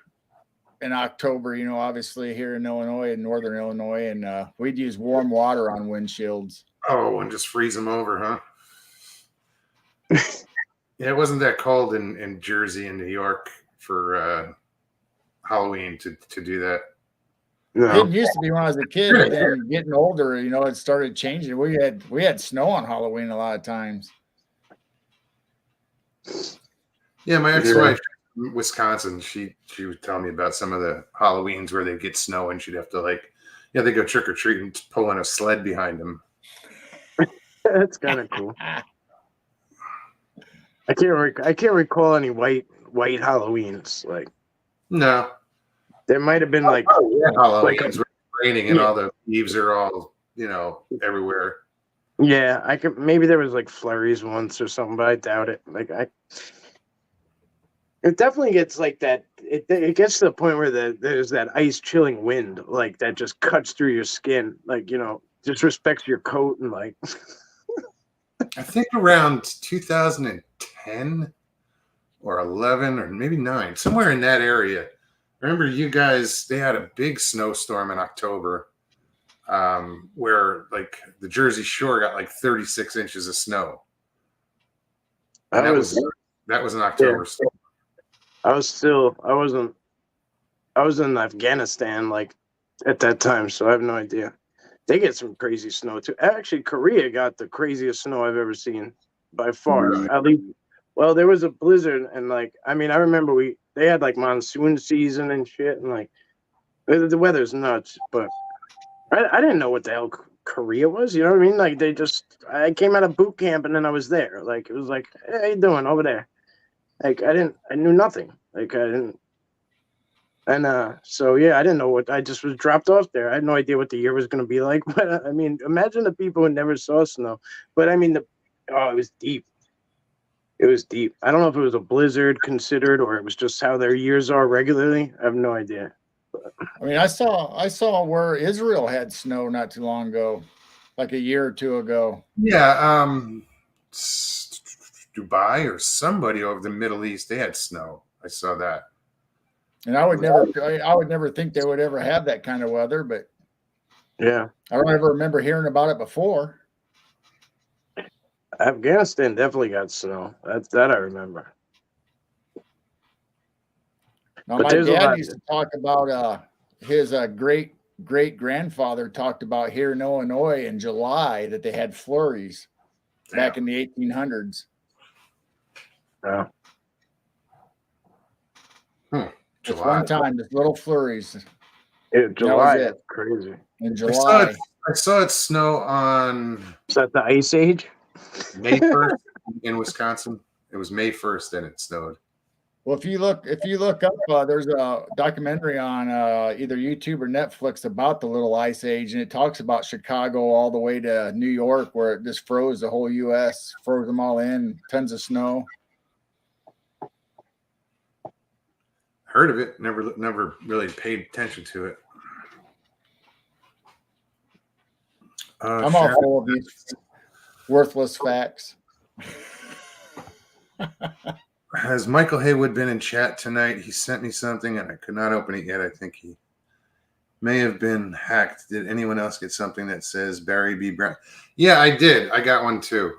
in October, obviously here in Illinois, in northern Illinois, and we'd use warm water on windshields. Oh, and just freeze them over, huh? Yeah, it wasn't that cold in Jersey and New York for Halloween to do that. It No. didn't used to be when I was a kid, but then getting older, it started changing. We had snow on Halloween a lot of times. Yeah, my ex-wife, in Wisconsin, she would tell me about some of the Halloweens where they'd get snow and she'd have to they go trick or treat and pulling a sled behind them. That's kind of cool. I can't recall any white Halloweens. Like, No. there might have been like Halloweens where it's raining and Yeah. all the leaves are all, everywhere. yeah, maybe there was like flurries once or something, but I doubt it. Like it definitely gets like that. It gets to the point where there's that ice chilling wind, like that just cuts through your skin, like disrespects your coat and like. I think around 2010 or 11 or maybe 9, somewhere in that area. I remember you guys, they had a big snowstorm in October where like the Jersey Shore got like 36 inches of snow. And that was an October storm. I was in Afghanistan like at that time, so I have no idea. They get some crazy snow too. Actually, Korea got the craziest snow I've ever seen by far. Really? At least, well, there was a blizzard, and I remember they had like monsoon season and shit, and like the weather's nuts. But I didn't know what the hell Korea was. You know what I mean? Like I came out of boot camp and then I was there. Like it was like, hey, how you doing over there? Like I knew nothing. Like I didn't. And so yeah, I didn't know I just was dropped off there. I had no idea what the year was going to be like. But imagine the people who never saw snow. But it was deep. It was deep. I don't know if it was a blizzard considered or it was just how their years are regularly. I have no idea. I saw where Israel had snow not too long ago, like a year or two ago. Yeah, Dubai or somebody over the Middle East, they had snow. I saw that. And I would never think they would ever have that kind of weather, but Yeah. I don't ever remember hearing about it before. Afghanistan definitely got snow. That I remember. Now, But my there's a dad lot- used to talk about his great grandfather talked about here in Illinois in July that they had flurries back in the 1800s. Yeah. Just July. one time, just little flurries July. it. That's crazy. in I saw July. I saw it snow on Is that the Ice Age? May 1st in Wisconsin. It was May 1st and it snowed. Well, if you look up, there's a documentary on either YouTube or Netflix about the Little Ice Age, and it talks about Chicago all the way to New York, where it just froze the whole U.S., froze them all in, tons of snow. Heard of it, never really paid attention to it. I'm all full of these worthless facts. Has Michael Haywood been in chat tonight? He sent me something and I could not open it yet. I think he may have been hacked. Did anyone else get something that says Barry B. Brown? Yeah, I did. I got one too.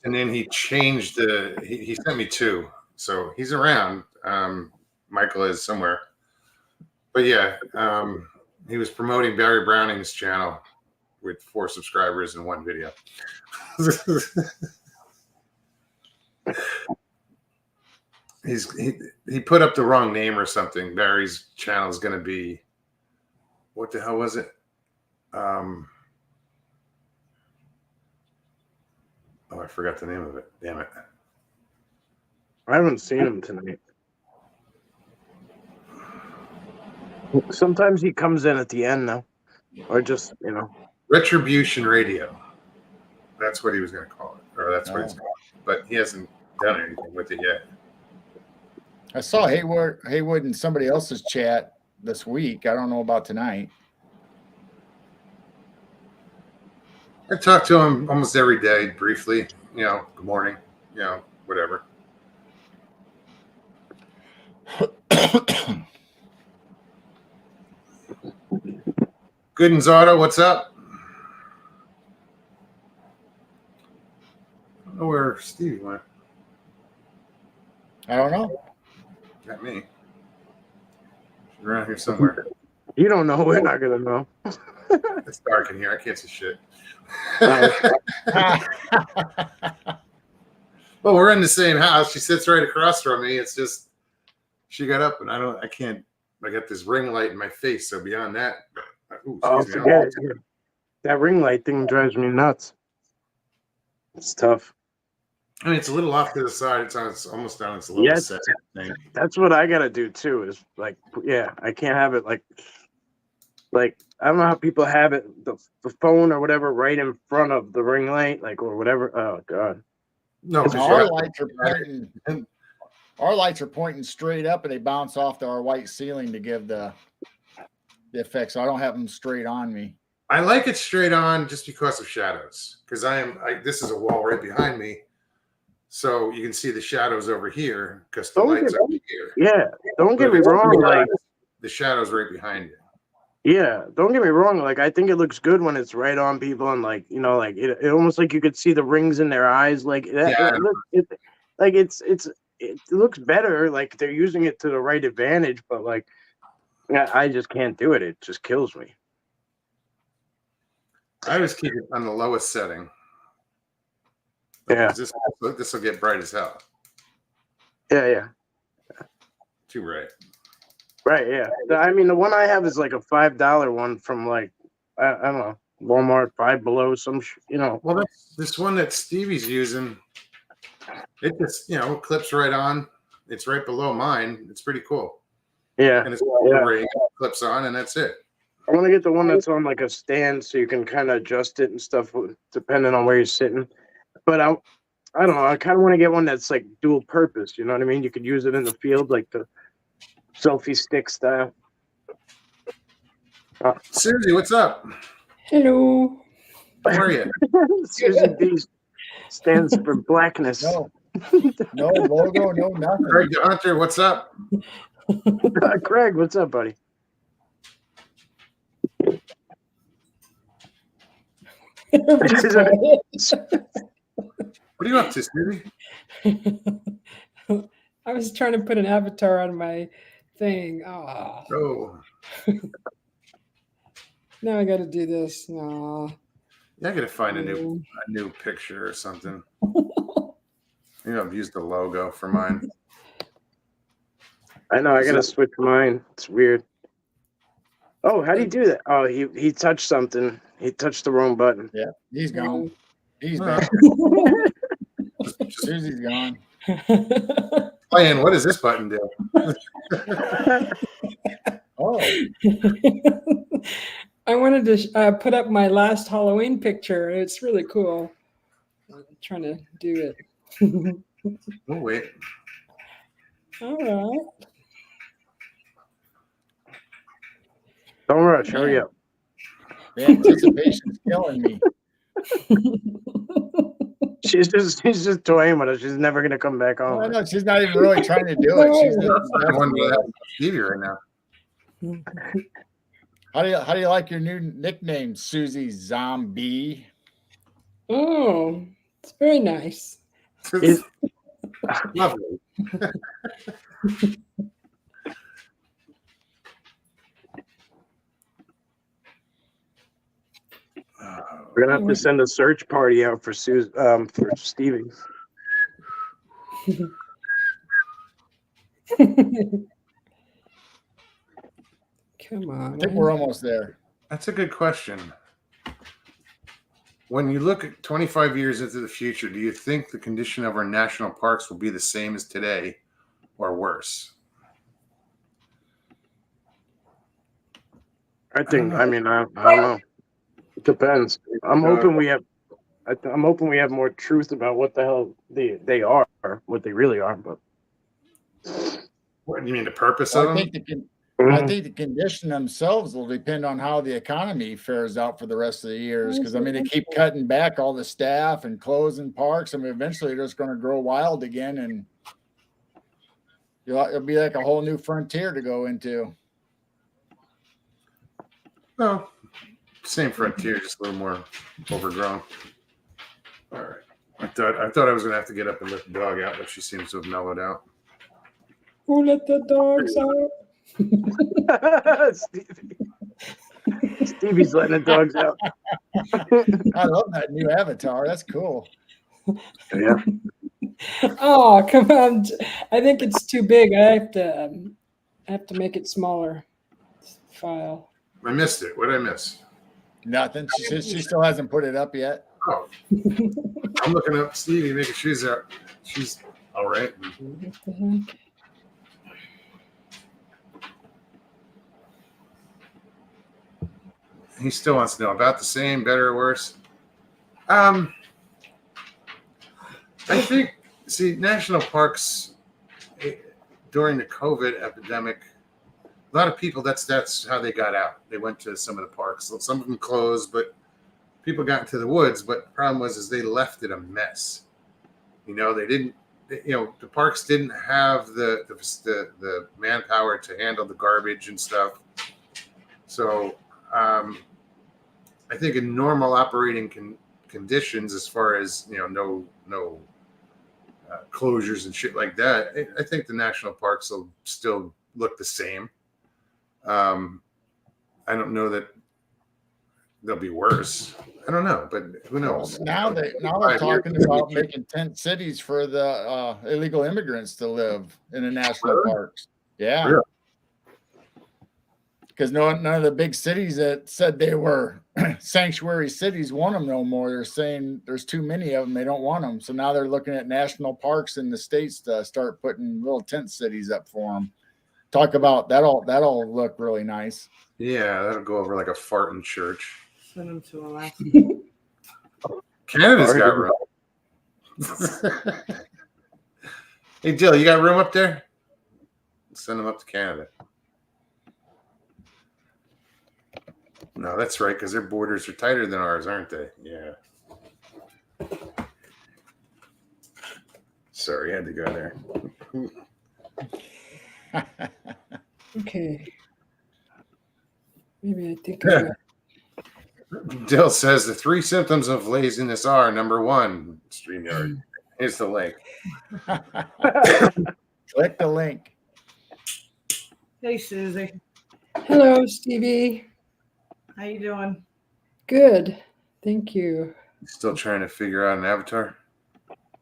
And then he changed he sent me 2. So he's around. Michael is somewhere. But yeah, he was promoting Barry Browning's channel with 4 subscribers in 1 video. He put up the wrong name or something. Barry's channel is going to be, what the hell was it? Oh, I forgot the name of it. Damn it. I haven't seen him tonight. Sometimes he comes in at the end now, or just Retribution Radio. That's what he was going to call it, or that's what he's called. But he hasn't done anything with it yet. I saw Haywood in somebody else's chat this week. I don't know about tonight. I talk to him almost every day, briefly. Good morning. Whatever. Gooden's Auto, what's up? I don't know where Stevie went. I don't know. Got me. She's around here somewhere. You don't know. We're not gonna know. It's dark in here. I can't see shit. Well, we're in the same house. She sits right across from me. It's just she got up and I can't. I got this ring light in my face. So beyond that, forget it. That ring light thing drives me nuts. It's tough. I mean, it's a little off to the side. It's almost down its lowest set thing. That's what I gotta do too. Is I can't have it like I don't know how people have it the phone or whatever right in front of the ring light, or whatever. Oh god. No, our lights are pointing straight up, and they bounce off to our white ceiling to give the effect. So I don't have them straight on me. I like it straight on just because of shadows. Because this is a wall right behind me. So you can see the shadows over here because the lights are here. Yeah, don't get me wrong. The shadows right behind you. Yeah, don't get me wrong. I think it looks good when it's right on people, and it almost like you could see the rings in their eyes. It looks better. Like they're using it to the right advantage, but I just can't do it. It just kills me. I always keep it on the lowest setting. Yeah. This will get bright as hell. Yeah. Too bright. Right, yeah. I mean, the one I have is like a $5 one from I don't know, Walmart, Five Below, Well, that's this one that Stevie's using. It just, clips right on. It's right below mine. It's pretty cool. Yeah. And it's ring, clips on, and that's it. I want to get the one that's on a stand so you can kind of adjust it and stuff depending on where you're sitting. But I don't know. I kind of want to get one that's dual purpose. You know what I mean? You could use it in the field, like the selfie stick style. Susie, what's up? Hello. How are you? Susie B stands for blackness. No logo, no nothing. Craig Hunter, what's up? Craig, what's up, buddy? What are you up to, Susie? I was trying to put an avatar on my thing. Oh. Now I got to do this. No. Yeah, I got to find a new picture or something. Maybe I've used the logo for mine. I know. I got to switch mine. It's weird. Oh, how do you do that? Oh, he touched something. He touched the wrong button. Yeah, he's gone. He's back. Susie's gone. Ryan, what does this button do? Oh. I wanted to put up my last Halloween picture. It's really cool. I'm trying to do it. Oh, wait. All right. Don't rush. Hurry up. The anticipation's killing me. She's just toying with us. She's never gonna come back home. No, she's not even really trying to do it. She's I wonder what Stevie right now. How do you like your new nickname, Susie Zombie? Oh, it's Very nice. Is- Lovely. We're gonna have to send a search party out for for Stevie. Come on. I think we're almost there. That's a good question. When you look at 25 years into the future, do you think the condition of our national parks will be the same as today or worse? I think. I mean, I don't know. It depends. I'm hoping we have. I'm hoping we have more truth about what the hell they are, what they really are. But What do you mean, the purpose I of them? think the condition themselves will depend on how the economy fares out for the rest of the years. Because I mean, they keep cutting back all the staff and closing parks. I mean, eventually they're just going to grow wild again, and it'll be like a whole new frontier to go into. No, same frontier, just a little more overgrown. All right. I thought I was gonna have to get up and let the dog out, but she seems to have mellowed out. Who let the dogs out? Stevie's letting the dogs out. I love that new avatar. That's cool. Yeah. Oh, come on. I think it's too big. I have to make it smaller. File. I missed it. What did I miss? Nothing. She still hasn't put it up yet. Oh, I'm looking up Stevie, making sure she's all right. What the heck? He still wants to know about the same, better or worse. I think, national parks during the COVID epidemic, a lot of people, that's how they got out. They went to some of the parks. Some of them closed, but people got into the woods. But the problem was they left it a mess. They didn't. The parks didn't have the manpower to handle the garbage and stuff. So I think in normal operating conditions, as far as no closures and shit like that, I think the national parks will still look the same. I don't know that they'll be worse. I don't know, but who knows? Now they're talking about making tent cities for the illegal immigrants to live in the national parks. Yeah. Really? Because none of the big cities that said they were sanctuary cities want them no more. They're saying there's too many of them. They don't want them. So now they're looking at national parks in the states to start putting little tent cities up for them. Talk about that'll look really nice. Yeah, that'll go over like a fart in church. Send them to Alaska. Canada's got room. Hey, Jill, you got room up there? Send them up to Canada. No, that's right, because their borders are tighter than ours, aren't they? Yeah. Sorry, I had to go there. Okay. Maybe I think Dill says the 3 symptoms of laziness are: number 1, StreamYard. Here's the link. Click the link. Hey, Susie. Hello, Stevie. How you doing? Good. Thank you. Still trying to figure out an avatar?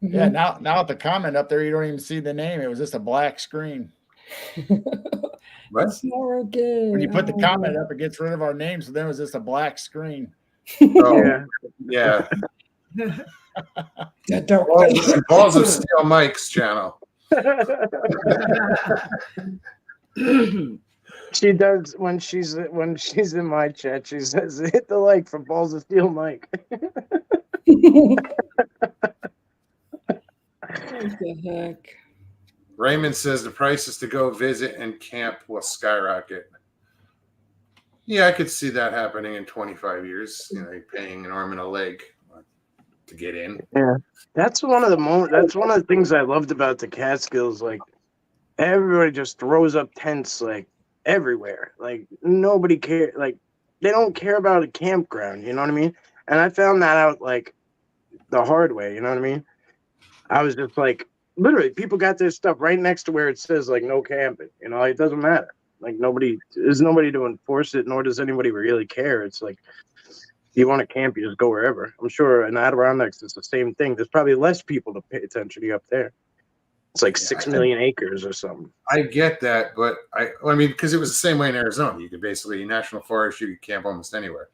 Yeah, now at the comment up there, you don't even see the name. It was just a black screen. What? It's not working. When you put the comment up, it gets rid of our names. So then it was just a black screen. Oh, yeah. Yeah, don't. Balls of Steel Mike's channel. She does when she's in my chat. She says, "Hit the like for Balls of Steel, Mike." What the heck? Raymond says the prices to go visit and camp will skyrocket. Yeah, I could see that happening in 25 years. You're paying an arm and a leg to get in. Yeah, that's one of the things I loved about the Catskills. Like everybody just throws up tents like everywhere. Like nobody they don't care about a campground. You know what I mean? And I found that out like the hard way. You know what I mean? I was just like, literally, people got their stuff right next to where it says like no camping. You know, it doesn't matter. Like there's nobody to enforce it, nor does anybody really care. It's like, you want to camp, you just go wherever. I'm sure in Adirondacks it's the same thing. There's probably less people to pay attention to up there. It's like 6 million acres or something. I get that, but I mean, because it was the same way in Arizona. You could basically national forest, you could camp almost anywhere.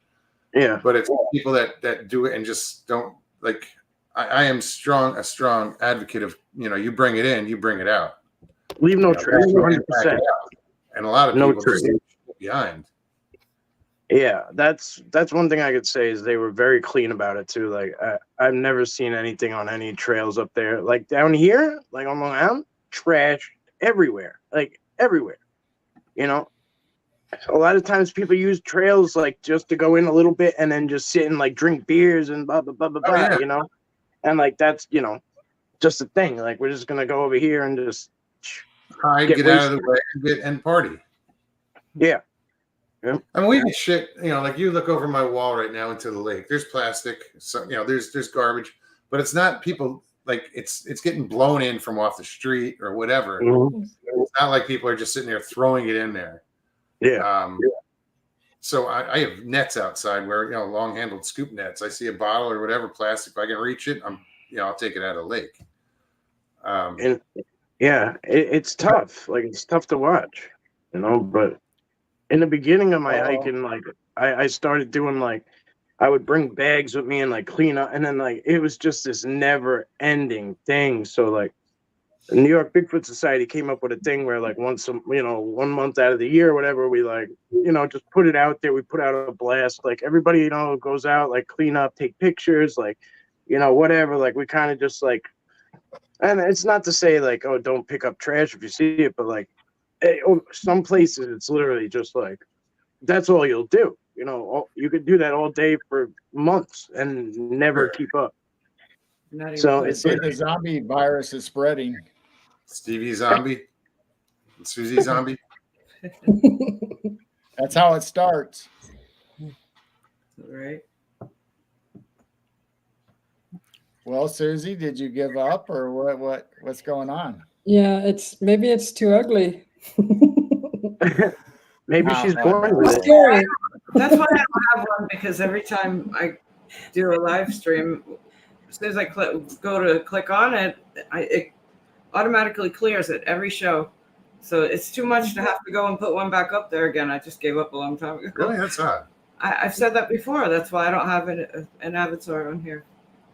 Yeah. But it's people that do it and just don't like. I am a strong advocate of, you bring it in, you bring it out. Leave no trace. 100%. And a lot of No people just trace. behind. Yeah, that's one thing I could say is they were very clean about it too. Like I've never seen anything on any trails up there. Like down here, like on Long Island, trash everywhere. Like everywhere. You know? A lot of times people use trails like just to go in a little bit and then just sit and like drink beers and blah blah blah blah blah, yeah. you know? And like that's, just a thing. Like we're just gonna go over here and just get out of the way and party. Yeah. Yeah. I mean, we get shit, like you look over my wall right now into the lake. There's plastic, so there's garbage, but it's not people like it's getting blown in from off the street or whatever. Mm-hmm. It's not like people are just sitting there throwing it in there. Yeah. So I have nets outside where long handled scoop nets. I see a bottle or whatever plastic. If I can reach it, I'll take it out of the lake. And it's tough. Like it's tough to watch, but in the beginning of my hiking, like I started doing like I would bring bags with me and like clean up, and then like it was just this never ending thing. So like the New York Bigfoot Society came up with a thing where like once 1 month out of the year or whatever, we like just put it out there. We put out a blast, like everybody goes out, like clean up, take pictures, like whatever. Like we kind of just like, and it's not to say like, oh, don't pick up trash if you see it, but like some places it's literally just like that's all you'll do. You could do that all day for months and never keep up. So it's like the zombie virus is spreading. Stevie Zombie, Susie Zombie. That's how it starts. All right. Well, Susie, did you give up or what's going on? Yeah, maybe it's too ugly. Maybe she's going with it. Scary. That's why I don't have one, because every time I do a live stream, as soon as I go to click on it, it automatically clears it every show. So it's too much to have to go and put one back up there again. I just gave up a long time ago. Really, that's odd. I've said that before. That's why I don't have an avatar on here.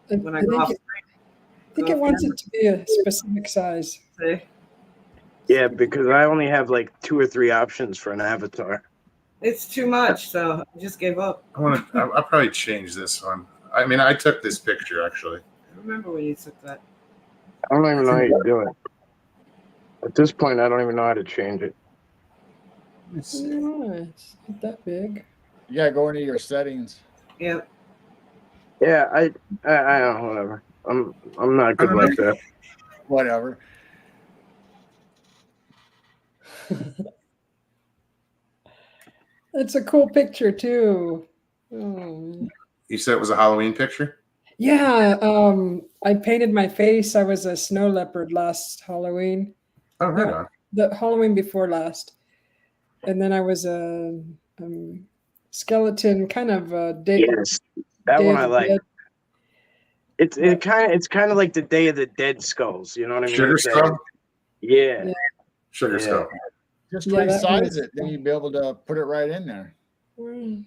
When I go off screen. I think it wants it to be a specific size. See? Yeah, because I only have like 2 or 3 options for an avatar. It's too much, so I just gave up. I'll probably change this one. I mean, I took this picture actually. I remember when you took that. I don't even know how you do it. At this point, I don't even know how to change it. It's not that big. You gotta go into your settings. Yeah. Yeah, I don't know, whatever. I'm not good like that. Whatever. It's a cool picture too. Oh. You said it was a Halloween picture? Yeah, I painted my face. I was a snow leopard last Halloween. Oh, right on. The Halloween before last. And then I was a skeleton, kind of a day. Yes, that one I like. Dead. It's kind of like the Day of the Dead skulls. You know what I mean? Sugar skull? Yeah. Sugar skull. Just Yeah, resize it, then you'd be able to put it right in there. Mm.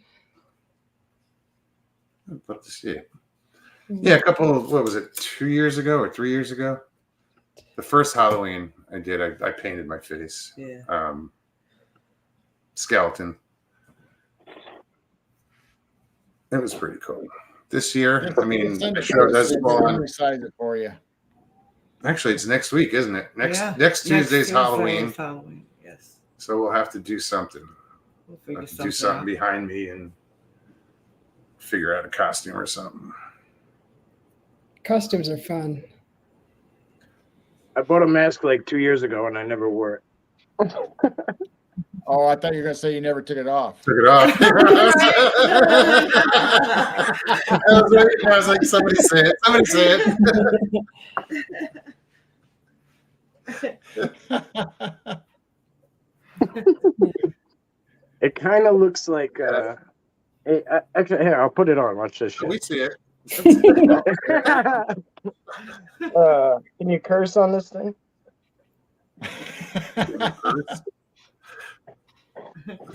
I'd love to see it. Yeah, what was it, 2 years ago or 3 years ago? The first Halloween I did, I painted my face. Yeah. Skeleton. It was pretty cool. This year, I mean, the show does fall on. Resize it for you. Actually, it's next week, isn't it? Next Tuesday's Tuesday Halloween. is Halloween. Yes. So we'll have to do something. We'll figure Have to do something out. behind me and figure out a costume or something. Costumes are fun. I bought a mask like 2 years ago and I never wore it. Oh, I thought you were gonna say you never took it off. Took it off. I was like, somebody say it. Somebody say it. It kind of looks like. Actually, here, I'll put it on. Watch this shit. We see it. Can you curse on this thing?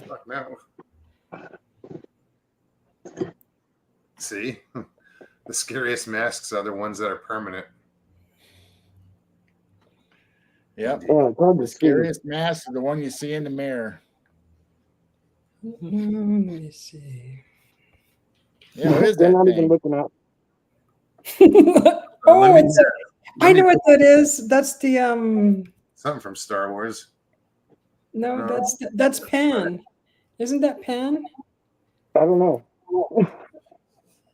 Fuck no. See, the scariest masks are the ones that are permanent. Yep. Oh, God, The scariest mask is the one you see in the mirror. Let me see. Yeah, what is They're that not even thing? looking up. Oh, Let me- it's I know what that is. That's the Something from Star Wars. no, No. that's Pan. Isn't that Pan? I don't know.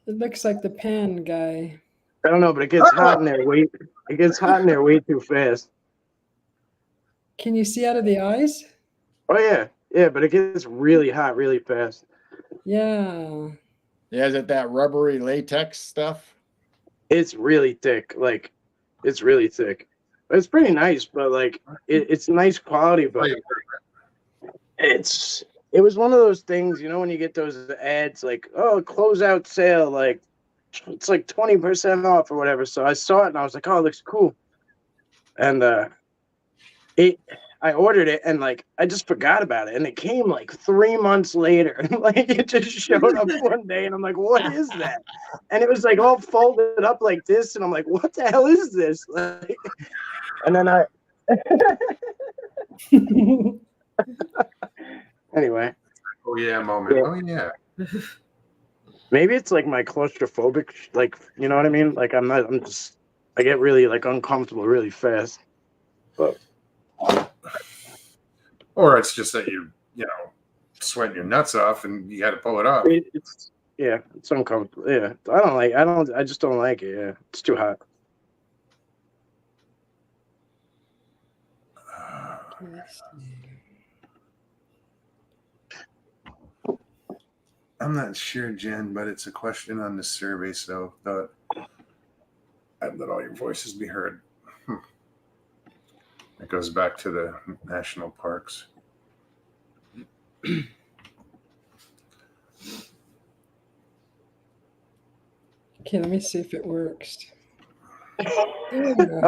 It looks like the Pan guy. I don't know, but it gets hot in there. It gets hot in there way too fast. Can you see out of the eyes? Oh yeah, but it gets really hot really fast. Yeah. Yeah, is it that rubbery latex stuff? It's really thick. Like, it's really thick. It's pretty nice, but like, it's nice quality. But it was one of those things, you know, when you get those ads like, oh, closeout sale, like it's like 20% off or whatever. So I saw it and I was like, oh, it looks cool. And I ordered it and like I just forgot about it, and it came like 3 months later. Like it just showed up one day, and I'm like, "What is that?" And it was like all folded up like this, and I'm like, "What the hell is this?" Like, and then anyway. Oh yeah, moment. Oh yeah. Maybe it's like my claustrophobic, like, you know what I mean? Like I get really like uncomfortable really fast. But Or it's just that you know, sweating your nuts off and you got to pull it off. it's uncomfortable. Yeah, I just don't like it. Yeah, it's too hot. I'm not sure, Jen, but it's a question on the survey, so thought I'd let all your voices be heard. It goes back to the national parks. Okay, let me see if it works. Oh,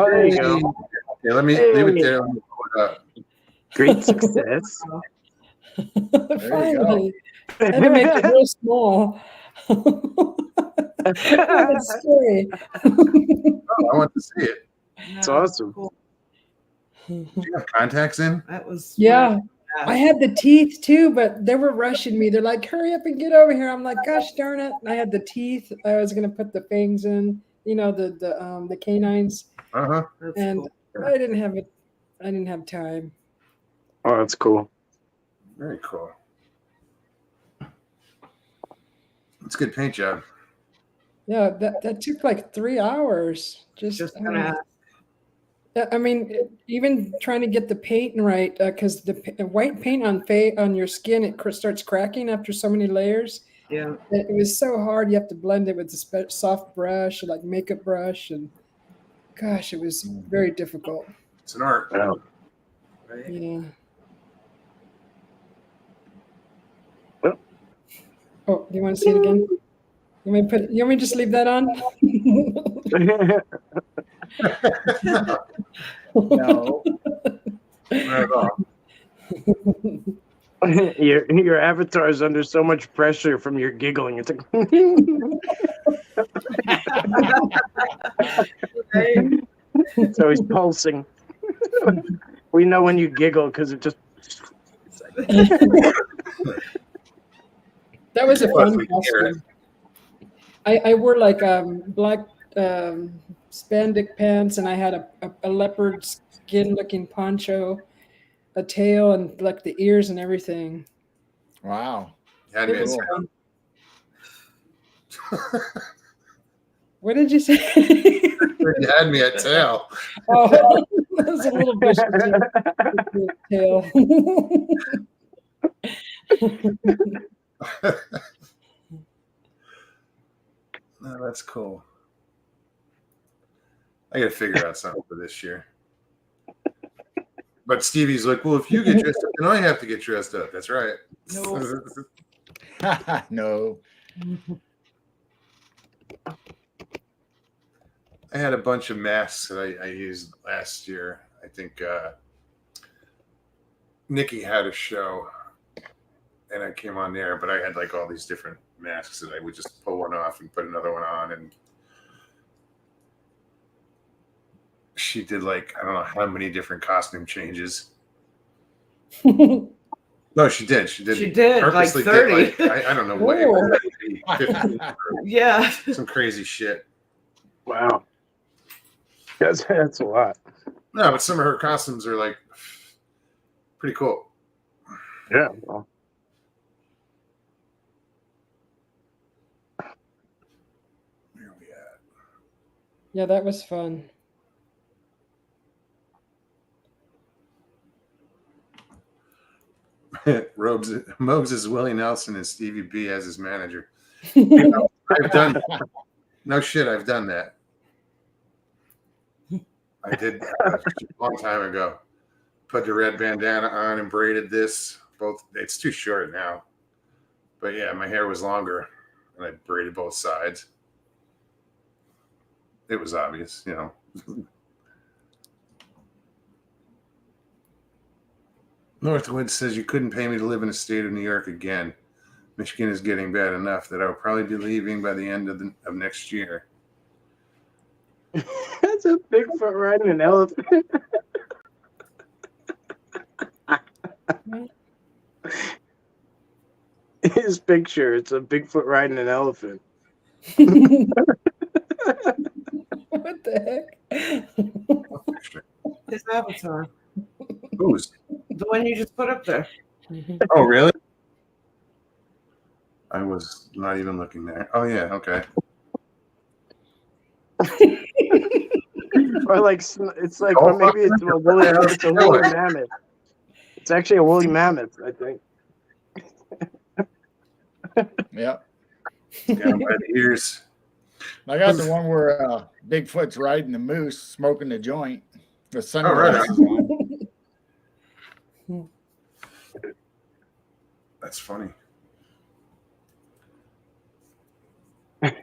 there you go. Okay, let me leave it there. Let me pull it up. Great success. Finally, I had to make it real small. That's scary. Oh, I want to see it. It's awesome. Cool. Do you have contacts in? That was Yeah, I had the teeth too, but they were rushing me. They're like, "Hurry up and get over here!" I'm like, "Gosh darn it!" I had the teeth. I was gonna put the fangs in, you know, the canines, Uh-huh. That's and cool. I didn't have it. I didn't have time. Oh, that's cool. Very cool. It's a good paint job. Yeah, that took like 3 hours. Just gonna ask. I mean, even trying to get the paint right, because the white paint on your skin, it starts cracking after so many layers. Yeah. It was so hard. You have to blend it with a soft brush, like makeup brush, and gosh, it was very difficult. It's an art. Yeah. Right. Yeah. Oh, do you want to see it again? You want me to just leave that on? No. Not at all. Your avatar is under so much pressure from your giggling. It's like so he's pulsing. We know when you giggle because it just. That was a Plus, fun we can hear costume. I wore like black spandex pants, and I had a leopard skin looking poncho, a tail, and like the ears and everything. Wow. You had It me was at fun. What did you say? you had me at tail. Oh, that was a little vicious tail. No, that's cool. I got to figure out something for this year. But Stevie's like, well, if you get dressed up, then I have to get dressed up. That's right. No. No. I had a bunch of masks that I used last year. I think Nikki had a show, and I came on there, but I had like all these different masks that I would just pull one off and put another one on, and she did like I don't know how many different costume changes. No, she did. She did. She did, like purposely 30. Did, like, I don't know what. It was like 15 or Yeah. some crazy shit. Wow. That's a lot. No, but some of her costumes are like pretty cool. Yeah. Well, Where are we at? Yeah, that was fun. Mogs is Willie Nelson and Stevie B as his manager. I've done no shit. I've done that. I did a long time ago. Put the red bandana on and braided this. Both. It's too short now, but yeah, my hair was longer, and I braided both sides. It was obvious, you know. Northwood says you couldn't pay me to live in the state of New York again. Michigan is getting bad enough that I will probably be leaving by the end of next year. that's a Bigfoot riding an elephant. His picture, it's a Bigfoot riding an elephant. What the heck? His avatar. Who's? The one you just put up there. Oh, really? I was not even looking there. Oh, yeah. Okay. Or like it's like, or maybe it's a woolly mammoth. It's actually a woolly mammoth, I think. Yep. Got him by the ears. I got the one where Bigfoot's riding the moose, smoking the joint with right. sunglasses on. That's funny. I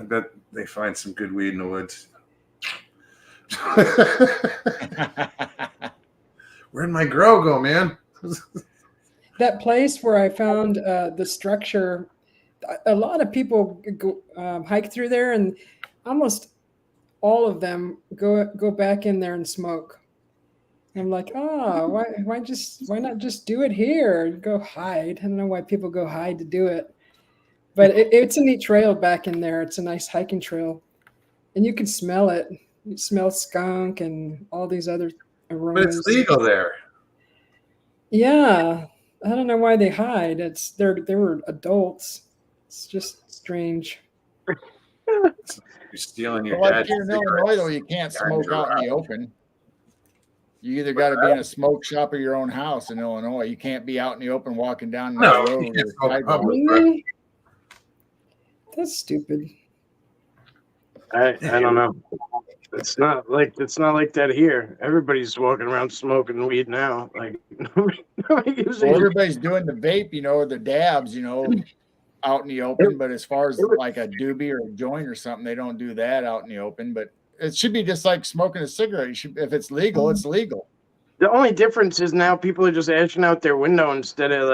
bet they find some good weed in the woods. Where'd my grow go, man? That place where I found the structure, a lot of people go, hike through there, and almost all of them go back in there and smoke. I'm like, oh, why not just do it here? Go hide. I don't know why people go hide to do it, but it's a neat trail back in there. It's a nice hiking trail, and you can smell it. You smell skunk and all these other aromas. But it's legal there. Yeah, I don't know why they hide. They were adults. It's just strange. You're stealing your Well, like dad's here in Illinois, though, you can't smoke out in the open. You either got to be in a smoke shop or your own house in Illinois. You can't be out in the open walking down the road. You can't or smoke sidewalk. public, Really? That's stupid. I don't know. It's not like that here. Everybody's walking around smoking weed now. Like nobody gives a Well, everybody's doing the vape, the dabs, out in the open. But as far as like a doobie or a joint or something, they don't do that out in the open. But it should be just like smoking a cigarette. If it's legal, it's legal. The only difference is now people are just ashing out their window instead of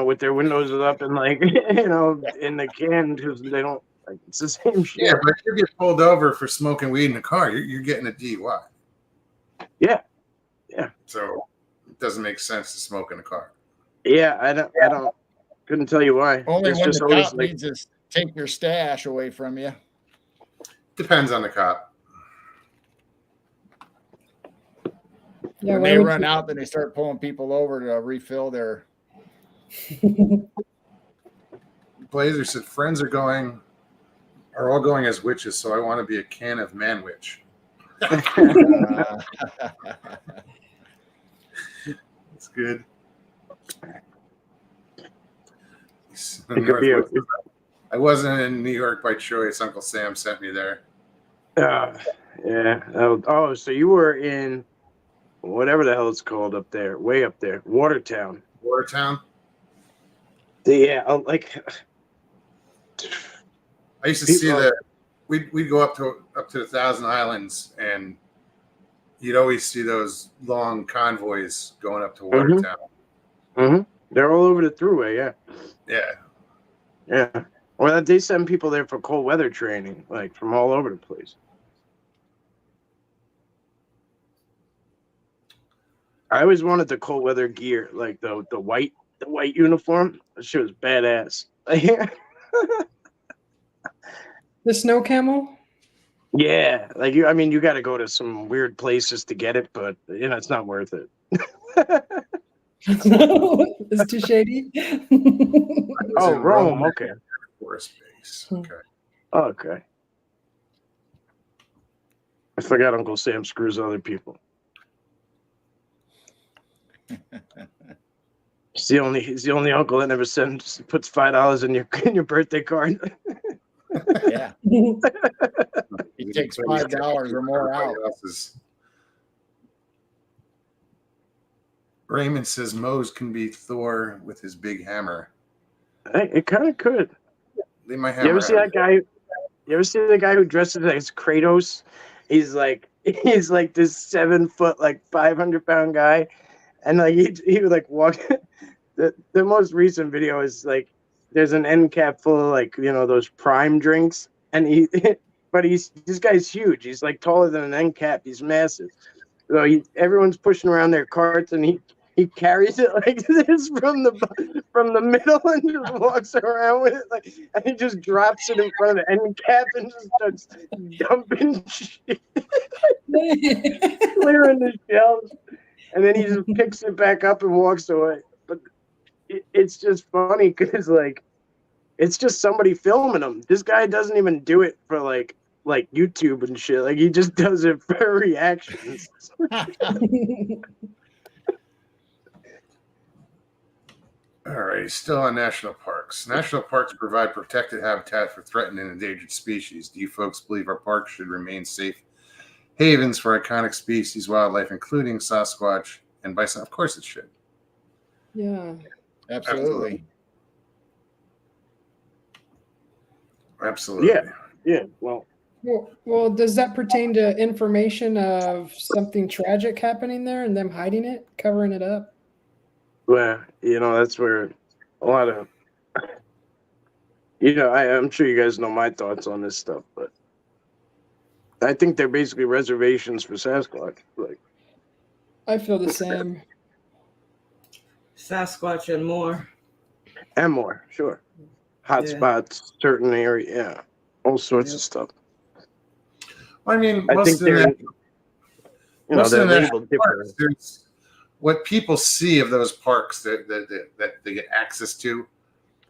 with their windows up and in the can because they don't. Like, it's the same shit. Yeah, but if you get pulled over for smoking weed in the car, you're getting a DUI. Yeah. So it doesn't make sense to smoke in a car. Yeah, I don't. Couldn't tell you why. Only it's when just the always cop needs to take your stash away from you. Depends on the cop. Yeah, When they run out, then they start pulling people over to refill their. Blazer said friends are all going as witches, so I want to be a can of man witch. It's good. It could be a, I wasn't in New York by choice. Uncle Sam sent me there. yeah. Oh, so you were in whatever the hell it's called up there, way up there, Watertown. Watertown. Yeah, I used to see that. We'd go up to the Thousand Islands, and you'd always see those long convoys going up to Watertown. Mm-hmm. They're all over the thruway. Yeah. Yeah. Yeah. Or they send people there for cold weather training, like from all over the place. I always wanted the cold weather gear, like the white uniform. That shit was badass. The snow camel? Yeah, like you got to go to some weird places to get it, but it's not worth it. It's too shady. Oh, Rome. Okay. Forest base. Okay. I forgot Uncle Sam screws other people. He's the only uncle that never puts $5 in your birthday card. Yeah. He takes $5 or more out. Raymond says Mose can be Thor with his big hammer. It kind of could. Leave my hammer. You ever see that guy? You ever see the guy who dresses as Kratos? He's like this 7 foot, like 500-pound guy, and like he would like walk. The most recent video is like there's an end cap full of like those prime drinks, and this guy's huge. He's like taller than an end cap. He's massive. So everyone's pushing around their carts, and he carries it like this from the middle and just walks around with it, like, and he just drops it in front of the end cap and just starts dumping shit, clearing the shelves, and then he just picks it back up and walks away. But it's just funny because like it's just somebody filming him. This guy doesn't even do it for like YouTube and shit. Like he just does it for reactions. All right, still on national parks. National parks provide protected habitat for threatened and endangered species. Do you folks believe our parks should remain safe havens for iconic species, wildlife, including Sasquatch and bison? Of course it should. Yeah. Absolutely. Absolutely. Yeah. Well, does that pertain to information of something tragic happening there and them hiding it, covering it up? Well, that's where a lot of, I'm sure you guys know my thoughts on this stuff, but I think they're basically reservations for Sasquatch. Like, I feel the same. Sasquatch and more. And more, sure. Hot spots, certain area, yeah, all sorts of stuff. I mean, I think they're labeled different. What people see of those parks that they get access to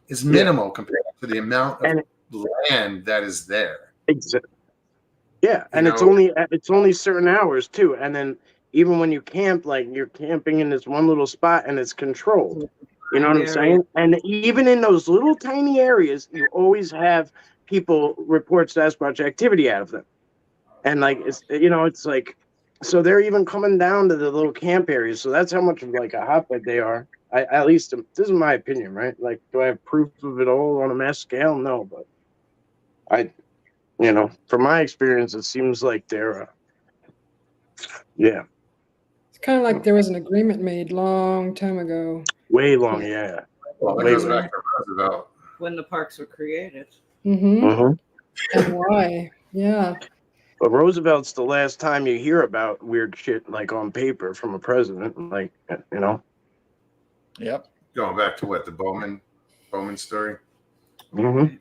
is minimal compared to the amount of land that is there. Exactly. Yeah, and it's only certain hours too. And then even when you camp, like you're camping in this one little spot and it's controlled. You know what I'm saying? And even in those little tiny areas, you always have people report Sasquatch activity out of them. And like it's like, so they're even coming down to the little camp areas. So that's how much of like a hotbed they are. At least this is my opinion, right? Like, do I have proof of it all on a mass scale? No, but from my experience, it seems like they're, yeah. It's kind of like there was an agreement made long time ago. Way long, yeah. Well, that goes back to Roosevelt. When the parks were created. Mm-hmm. And why? Yeah. But Roosevelt's the last time you hear about weird shit like on paper from a president, like. Yep. Going back to what, the Bowman story? Mm-hmm.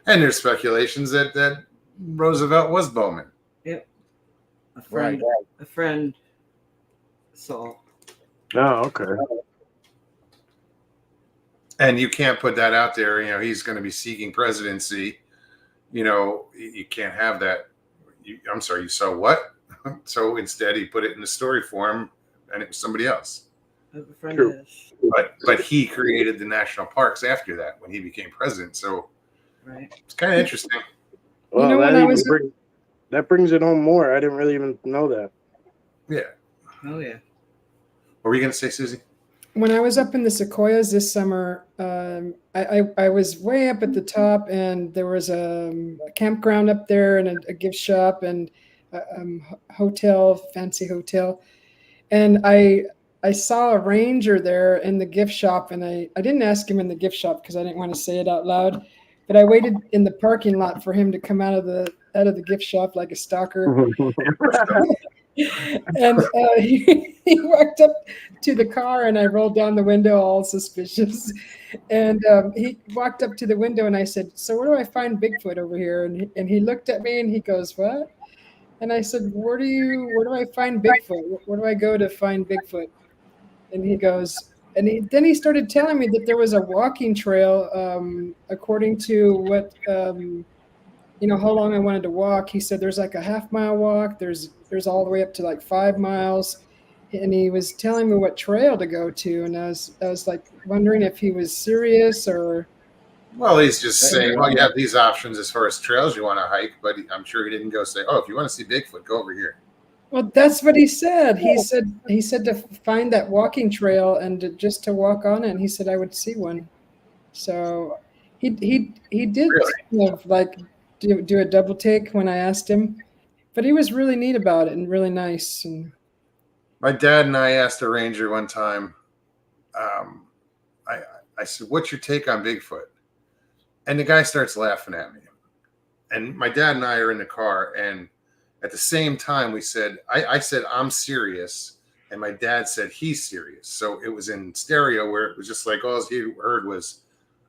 And there's speculations that Roosevelt was Bowman. Yep. A friend saw. Oh, okay. And you can't put that out there. He's going to be seeking presidency. You can't have that. I'm sorry, you saw what? So instead, he put it in the story form, and it was somebody else. I have a friend True. that is. But he created the national parks after that when he became president. So Right. it's kind of interesting. Well, know, when I was- that brings it home more. I didn't really even know that. Yeah. Oh yeah. What were you going to say, Susie? When I was up in the Sequoias this summer, I was way up at the top, and there was a campground up there and a gift shop and a fancy hotel. And I saw a ranger there in the gift shop, and I didn't ask him in the gift shop because I didn't want to say it out loud. But I waited in the parking lot for him to come out of the gift shop like a stalker. And he walked up to the car, and I rolled down the window all suspicious. And he walked up to the window, and I said, "So where do I find Bigfoot over here?" And he looked at me, and he goes, "What?" And I said, where do I find Bigfoot? Where do I go to find Bigfoot? And he goes, then he started telling me that there was a walking trail, according to what, how long I wanted to walk. He said there's like a half-mile walk. There's all the way up to like 5 miles. And he was telling me what trail to go to. And I was like wondering if he was serious or. Well, he's just saying, well, you have these options as far as trails you want to hike, but I'm sure he didn't go say, oh, if you want to see Bigfoot, go over here. Well, that's what he said. He said to find that walking trail and just to walk on it. And he said I would see one. So he did Really? kind of like do a double take when I asked him, but he was really neat about it and really nice. And my dad and I asked a ranger one time. I said, "What's your take on Bigfoot?" And the guy starts laughing at me. And my dad and I are in the car, and at the same time, we said, I said, "I'm serious," and my dad said, "He's serious." So it was in stereo where it was just like all he heard was,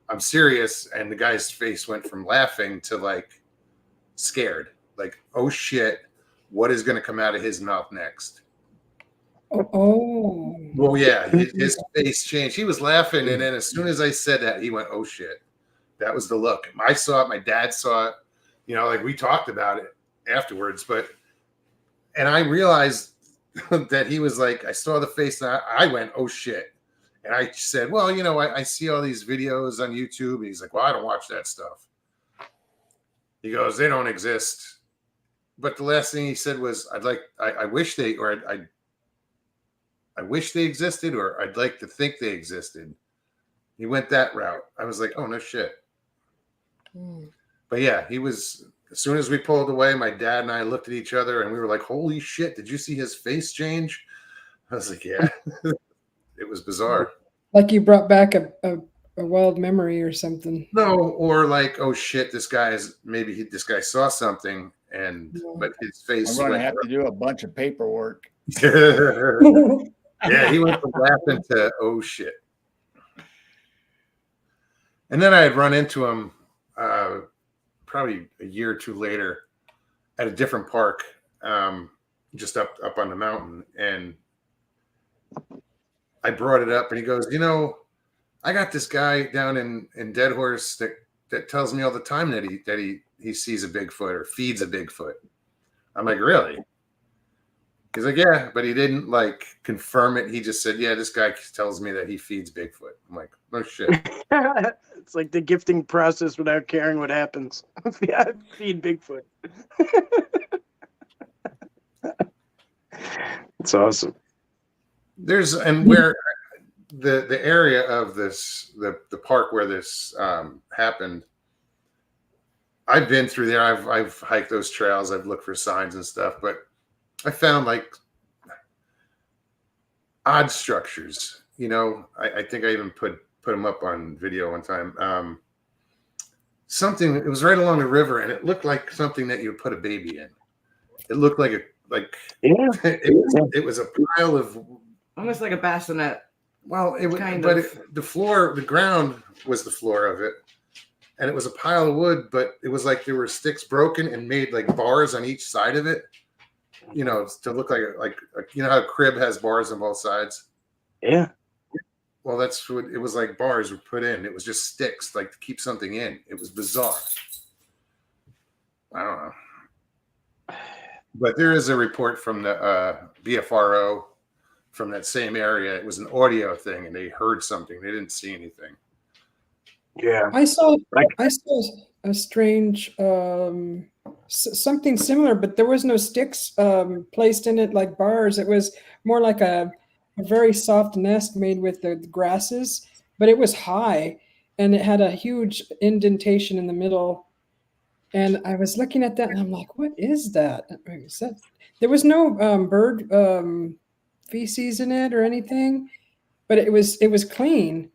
"I'm serious," and the guy's face went from laughing to like scared, like, "Oh shit, what is going to come out of his mouth next?" oh, Well, yeah, his face changed. He was laughing, and then as soon as I said that, he went, "Oh shit." That was the look. I saw it. My dad saw it. Like we talked about it afterwards. And I realized that he was like, I saw the face, and I went, "Oh shit." And I said, "Well, I see all these videos on YouTube." And he's like, "Well, I don't watch that stuff." He goes, "They don't exist." But the last thing he said was, I wish they, or I wish they existed, or I'd like to think they existed. He went that route. I was like, "Oh, no shit." But yeah, he was, as soon as we pulled away, my dad and I looked at each other and we were like, "Holy shit, did you see his face change?" I was like, "Yeah." It was bizarre. like you brought back a wild memory or something. No, or like, "Oh shit, this guy saw something," but his face I'm going to went. have to do a bunch of paperwork. Yeah, he went from laughing to "oh shit." And then I had run into him probably a year or two later at a different park, just up on the mountain. And I brought it up, and he goes, "I got this guy down in Dead Horse that tells me all the time that he sees a Bigfoot or feeds a Bigfoot." I'm like, "Really?" He's like, "Yeah," but he didn't like confirm it. He just said, "Yeah, this guy tells me that he feeds Bigfoot." I'm like, "No shit." It's like the gifting process without caring what happens. Yeah, feed Bigfoot. It's awesome. And where the area of this, the park where this happened, I've been through there. I've hiked those trails. I've looked for signs and stuff, but I found like odd structures. I think I even put them up on video one time. Something, it was right along the river, and it looked like something that you would put a baby in. It looked like it was a pile of, Almost like a bassinet. well, it was, Kind but of. the ground was the floor of it, and it was a pile of wood, but it was like there were sticks broken and made like bars on each side of it, to look like how a crib has bars on both sides. Yeah. Well, that's what it was, like bars were put in. It was just sticks, like to keep something in. It was bizarre. I don't know. But there is a report from the BFRO from that same area. It was an audio thing, and they heard something. They didn't see anything. Yeah. I saw Like- a strange something similar, but there was no sticks placed in it like bars. It was more like a very soft nest made with the grasses, but it was high and it had a huge indentation in the middle. And I was looking at that and I'm like, what is that? There was no bird feces in it or anything, but it was clean.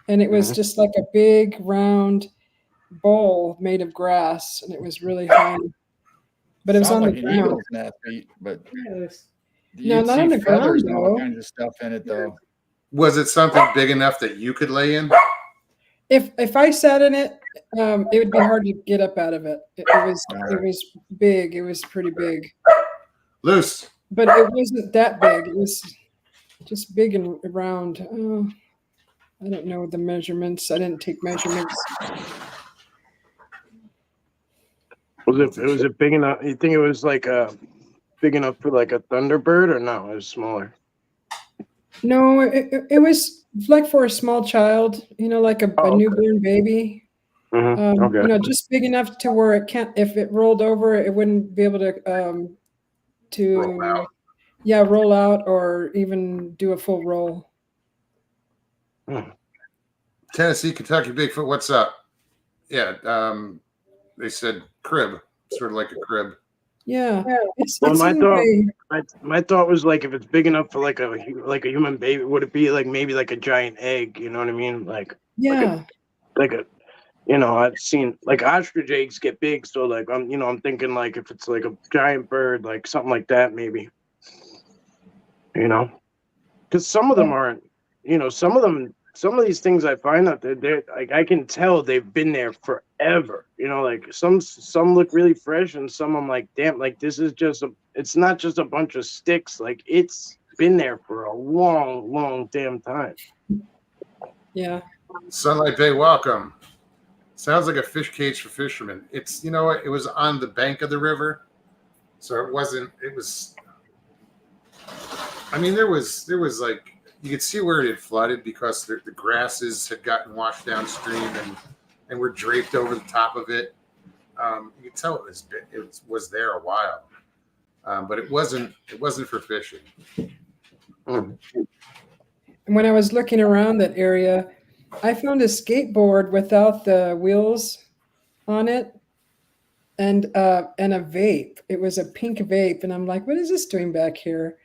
And it was just like a big round bowl made of grass, and it was really high. But it was Sounds on like the an ground. eagle's nest, but Yes. No, you'd not see on the ground, feathers and all though. kinds of stuff in it, though. Was it something big enough that you could lay in? If I sat in it, it would be hard to get up out of it. It was big. It was pretty big, Loose. but it wasn't that big. It was just big and round. I don't know the measurements. I didn't take measurements. Was it big enough? You think it was like big enough for like a thunderbird, or no? It was smaller. No, it was like for a small child, like a okay. newborn baby. Okay. Just big enough to where it can't. If it rolled over, it wouldn't be able to Roll out. roll out or even do a full roll. Tennessee, Kentucky, Bigfoot. What's up? Yeah. They said crib, sort of like a crib. Yeah. It's Well, in a- my thought was like if it's big enough for like a human baby, would it be like maybe like a giant egg? You know what I mean? yeah. I've seen like ostrich eggs get big, so like I'm thinking like if it's like a giant bird, like something like that maybe. Because some of them aren't. Some of these things I find out they're like I can tell they've been there forever. Like some look really fresh, and some I'm like, damn, like this is it's not just a bunch of sticks. Like it's been there for a long, long damn time. Yeah. Sunlight Bay, welcome. Sounds like a fish cage for fishermen. It's, you know what? It was on the bank of the river, so it wasn't. It was. I mean, there was like you could see where it had flooded because the grasses had gotten washed downstream and were draped over the top of it. You could tell it was there a while, but it wasn't for fishing. And when I was looking around that area, I found a skateboard without the wheels on it and a vape. It was a pink vape, and I'm like, what is this doing back here?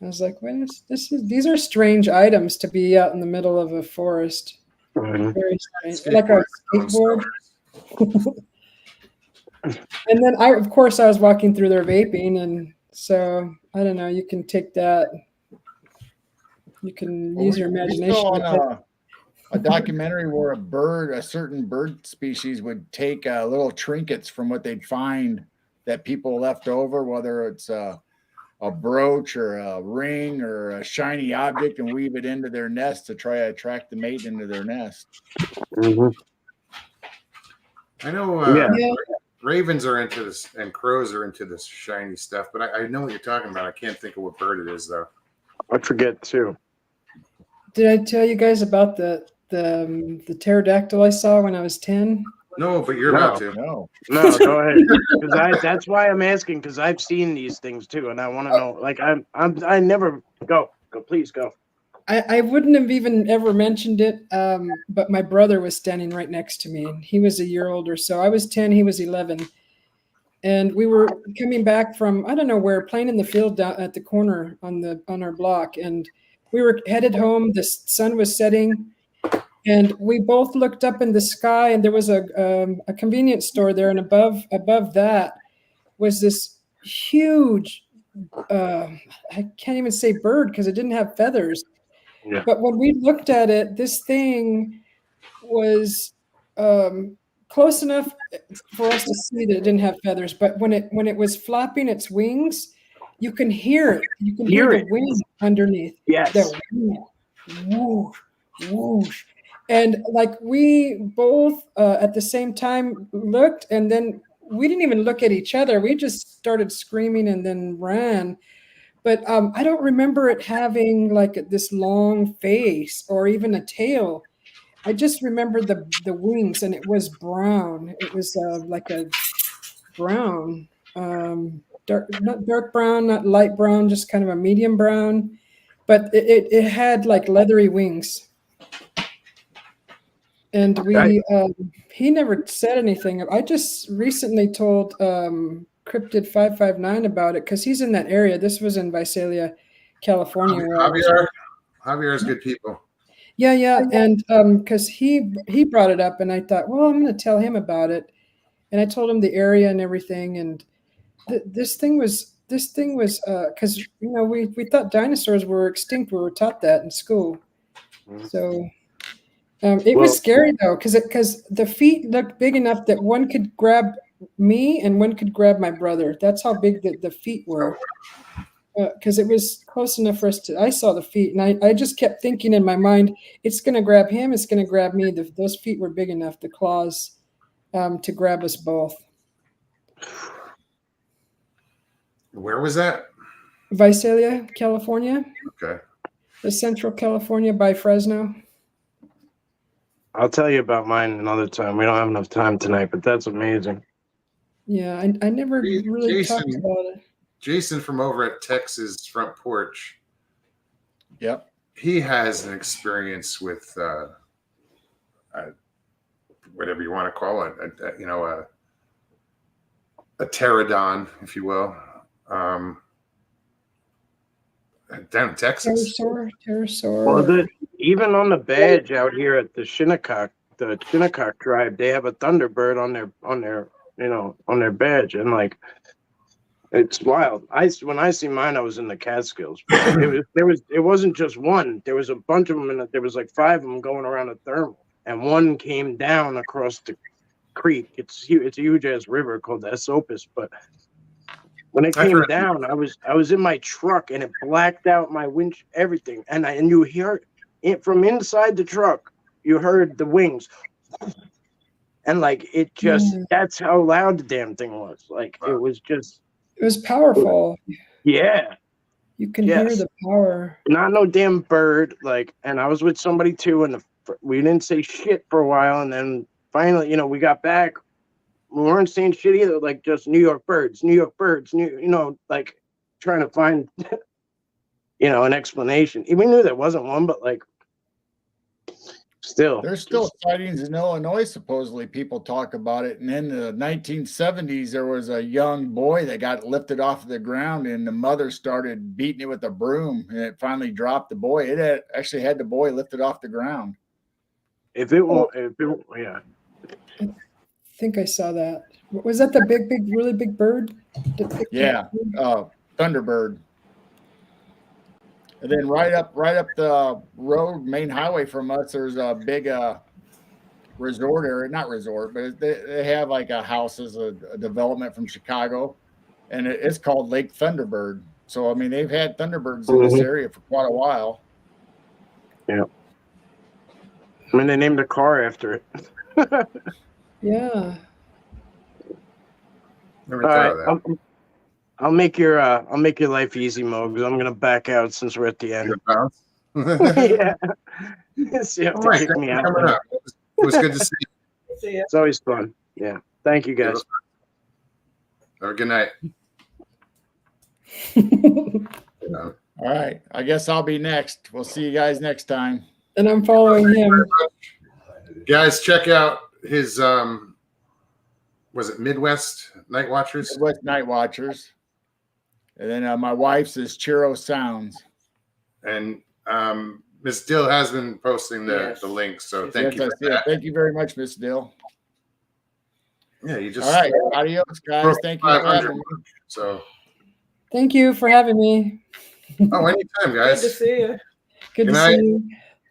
I was like, what is this? These are strange items to be out in the middle of a forest. Very strange. Like a skateboard. And then I was walking through there vaping, and so I don't know. You can take that. You can use your imagination. We saw a documentary where a certain bird species would take little trinkets from what they'd find that people left over, whether it's a brooch or a ring or a shiny object, and weave it into their nest to try to attract the mate into their nest. I know ravens are into this and crows are into this shiny stuff, but I know what you're talking about. I can't think of what bird it is though. I forget too. Did I tell you guys about the pterodactyl I saw when I was 10? No, but you're about to. No. No, go ahead. Because that's why I'm asking, because I've seen these things too, and I want to know. Like I never go. Please go. I wouldn't have even ever mentioned it, but my brother was standing right next to me, and he was a year older. So I was 10, he was 11, and we were coming back from I don't know where, playing in the field down at the corner on our block, and we were headed home. The sun was setting. And we both looked up in the sky, and there was a convenience store there, and above that was this huge, I can't even say bird because it didn't have feathers. Yeah. But when we looked at it, this thing was close enough for us to see that it didn't have feathers. But when it was flapping its wings, you can hear it. You can hear the wind underneath. Yes. The wind. Whoosh, whoosh. And like we both at the same time looked, and then we didn't even look at each other. We just started screaming and then ran. But I don't remember it having like this long face or even a tail. I just remember the wings, and it was brown. It was like a brown, dark, not dark brown, not light brown, just kind of a medium brown. But it had like leathery wings. And he never said anything. I just recently told Cryptid 559 about it because he's in that area. This was in Visalia, California. Javier's good people. Yeah, and because he brought it up, and I thought, well, I'm going to tell him about it, and I told him the area and everything, and this thing was because we thought dinosaurs were extinct. We were taught that in school, so. It was scary though, because the feet looked big enough that one could grab me and one could grab my brother. That's how big the feet were. Because it was close enough for us to. I saw the feet, and I just kept thinking in my mind, it's going to grab him, it's going to grab me. Those feet were big enough, the claws, to grab us both. Where was that? Visalia, California. Okay. The Central California by Fresno. I'll tell you about mine another time. We don't have enough time tonight, but that's amazing. Yeah, I never really talked about it. Jason from over at Texas Front Porch. Yep. He has an experience with whatever you want to call it, a pterodon, if you will, down in Texas. Pterosaur. Well, even on the badge out here at the Shinnecock tribe, they have a thunderbird on their badge, and like it's wild. When I see mine, I was in the Catskills. It wasn't just one. There was a bunch of them, and there was like 5 of them going around a thermal, and one came down across the creek. It's a huge ass river called the Esopus, but when it came down, I was in my truck, and it blacked out my winch, everything, and you hear it from inside the truck. You heard the wings, and like it just that's how loud the damn thing was. Like it was powerful. Yeah, you can hear the power. Not no damn bird. Like, and I was with somebody too, and we didn't say shit for a while, and then finally, we got back. We weren't saying shit either, like just New York birds, like trying to find, an explanation. We knew there wasn't one, but like, still. There's still sightings in Illinois, supposedly. People talk about it. And in the 1970s, there was a young boy that got lifted off the ground, and the mother started beating it with a broom, and it finally dropped the boy. It actually had the boy lifted off the ground. I think I saw that. Was that the really big bird? Yeah, Thunderbird. And then right up the road, main highway from us, there's a big resort area. Not resort, but they have like a house as a development from Chicago, and it's called Lake Thunderbird. So I mean, they've had Thunderbirds in this area for quite a while. Yeah. I mean, they named a car after it. Yeah. Never thought of that. I'll make your life easy, Mo, because I'm gonna back out since we're at the end. Yeah. So All right, kick me out. it was good to see you. See ya. It's always fun. Yeah. Thank you, guys. Have a good night. All right. I guess I'll be next. We'll see you guys next time. And I'm following him. Guys, check out his was it Midwest Night Watchers? Midwest Night Watchers. And then my wife's is Chiro Sounds. And Miss Dill has been posting the links, so thank you. Thank you very much, Miss Dill. Yeah, you just all right. Adios, guys. Thank you for having me. So thank you for having me. Oh, anytime, guys. Good to see you. Good to see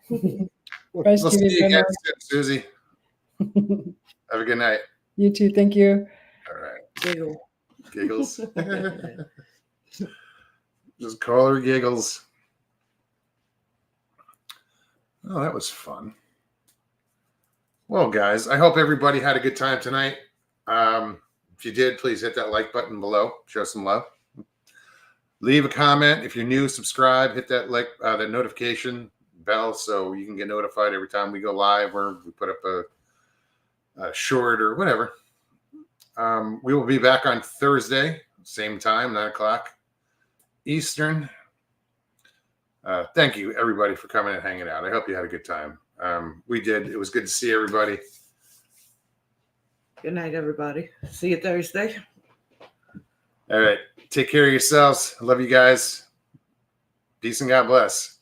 you. We'll see you again soon, Susie. Have a good night. You too. Thank you. All right. Giggle. Giggles. Just call her Giggles. Oh, that was fun. Well, guys, I hope everybody had a good time tonight. If If you did, please hit that like button below. Show some love. Leave a comment. If you're new, subscribe. Hit that that notification bell so you can get notified every time we go live or we put up a short or whatever. We will be back on Thursday, same time, 9 o'clock Eastern. Thank you, everybody, for coming and hanging out. I hope you had a good time. We did. It was good to see everybody. Good night, everybody. See you Thursday. All right. Take care of yourselves. I love you guys. Peace and God bless.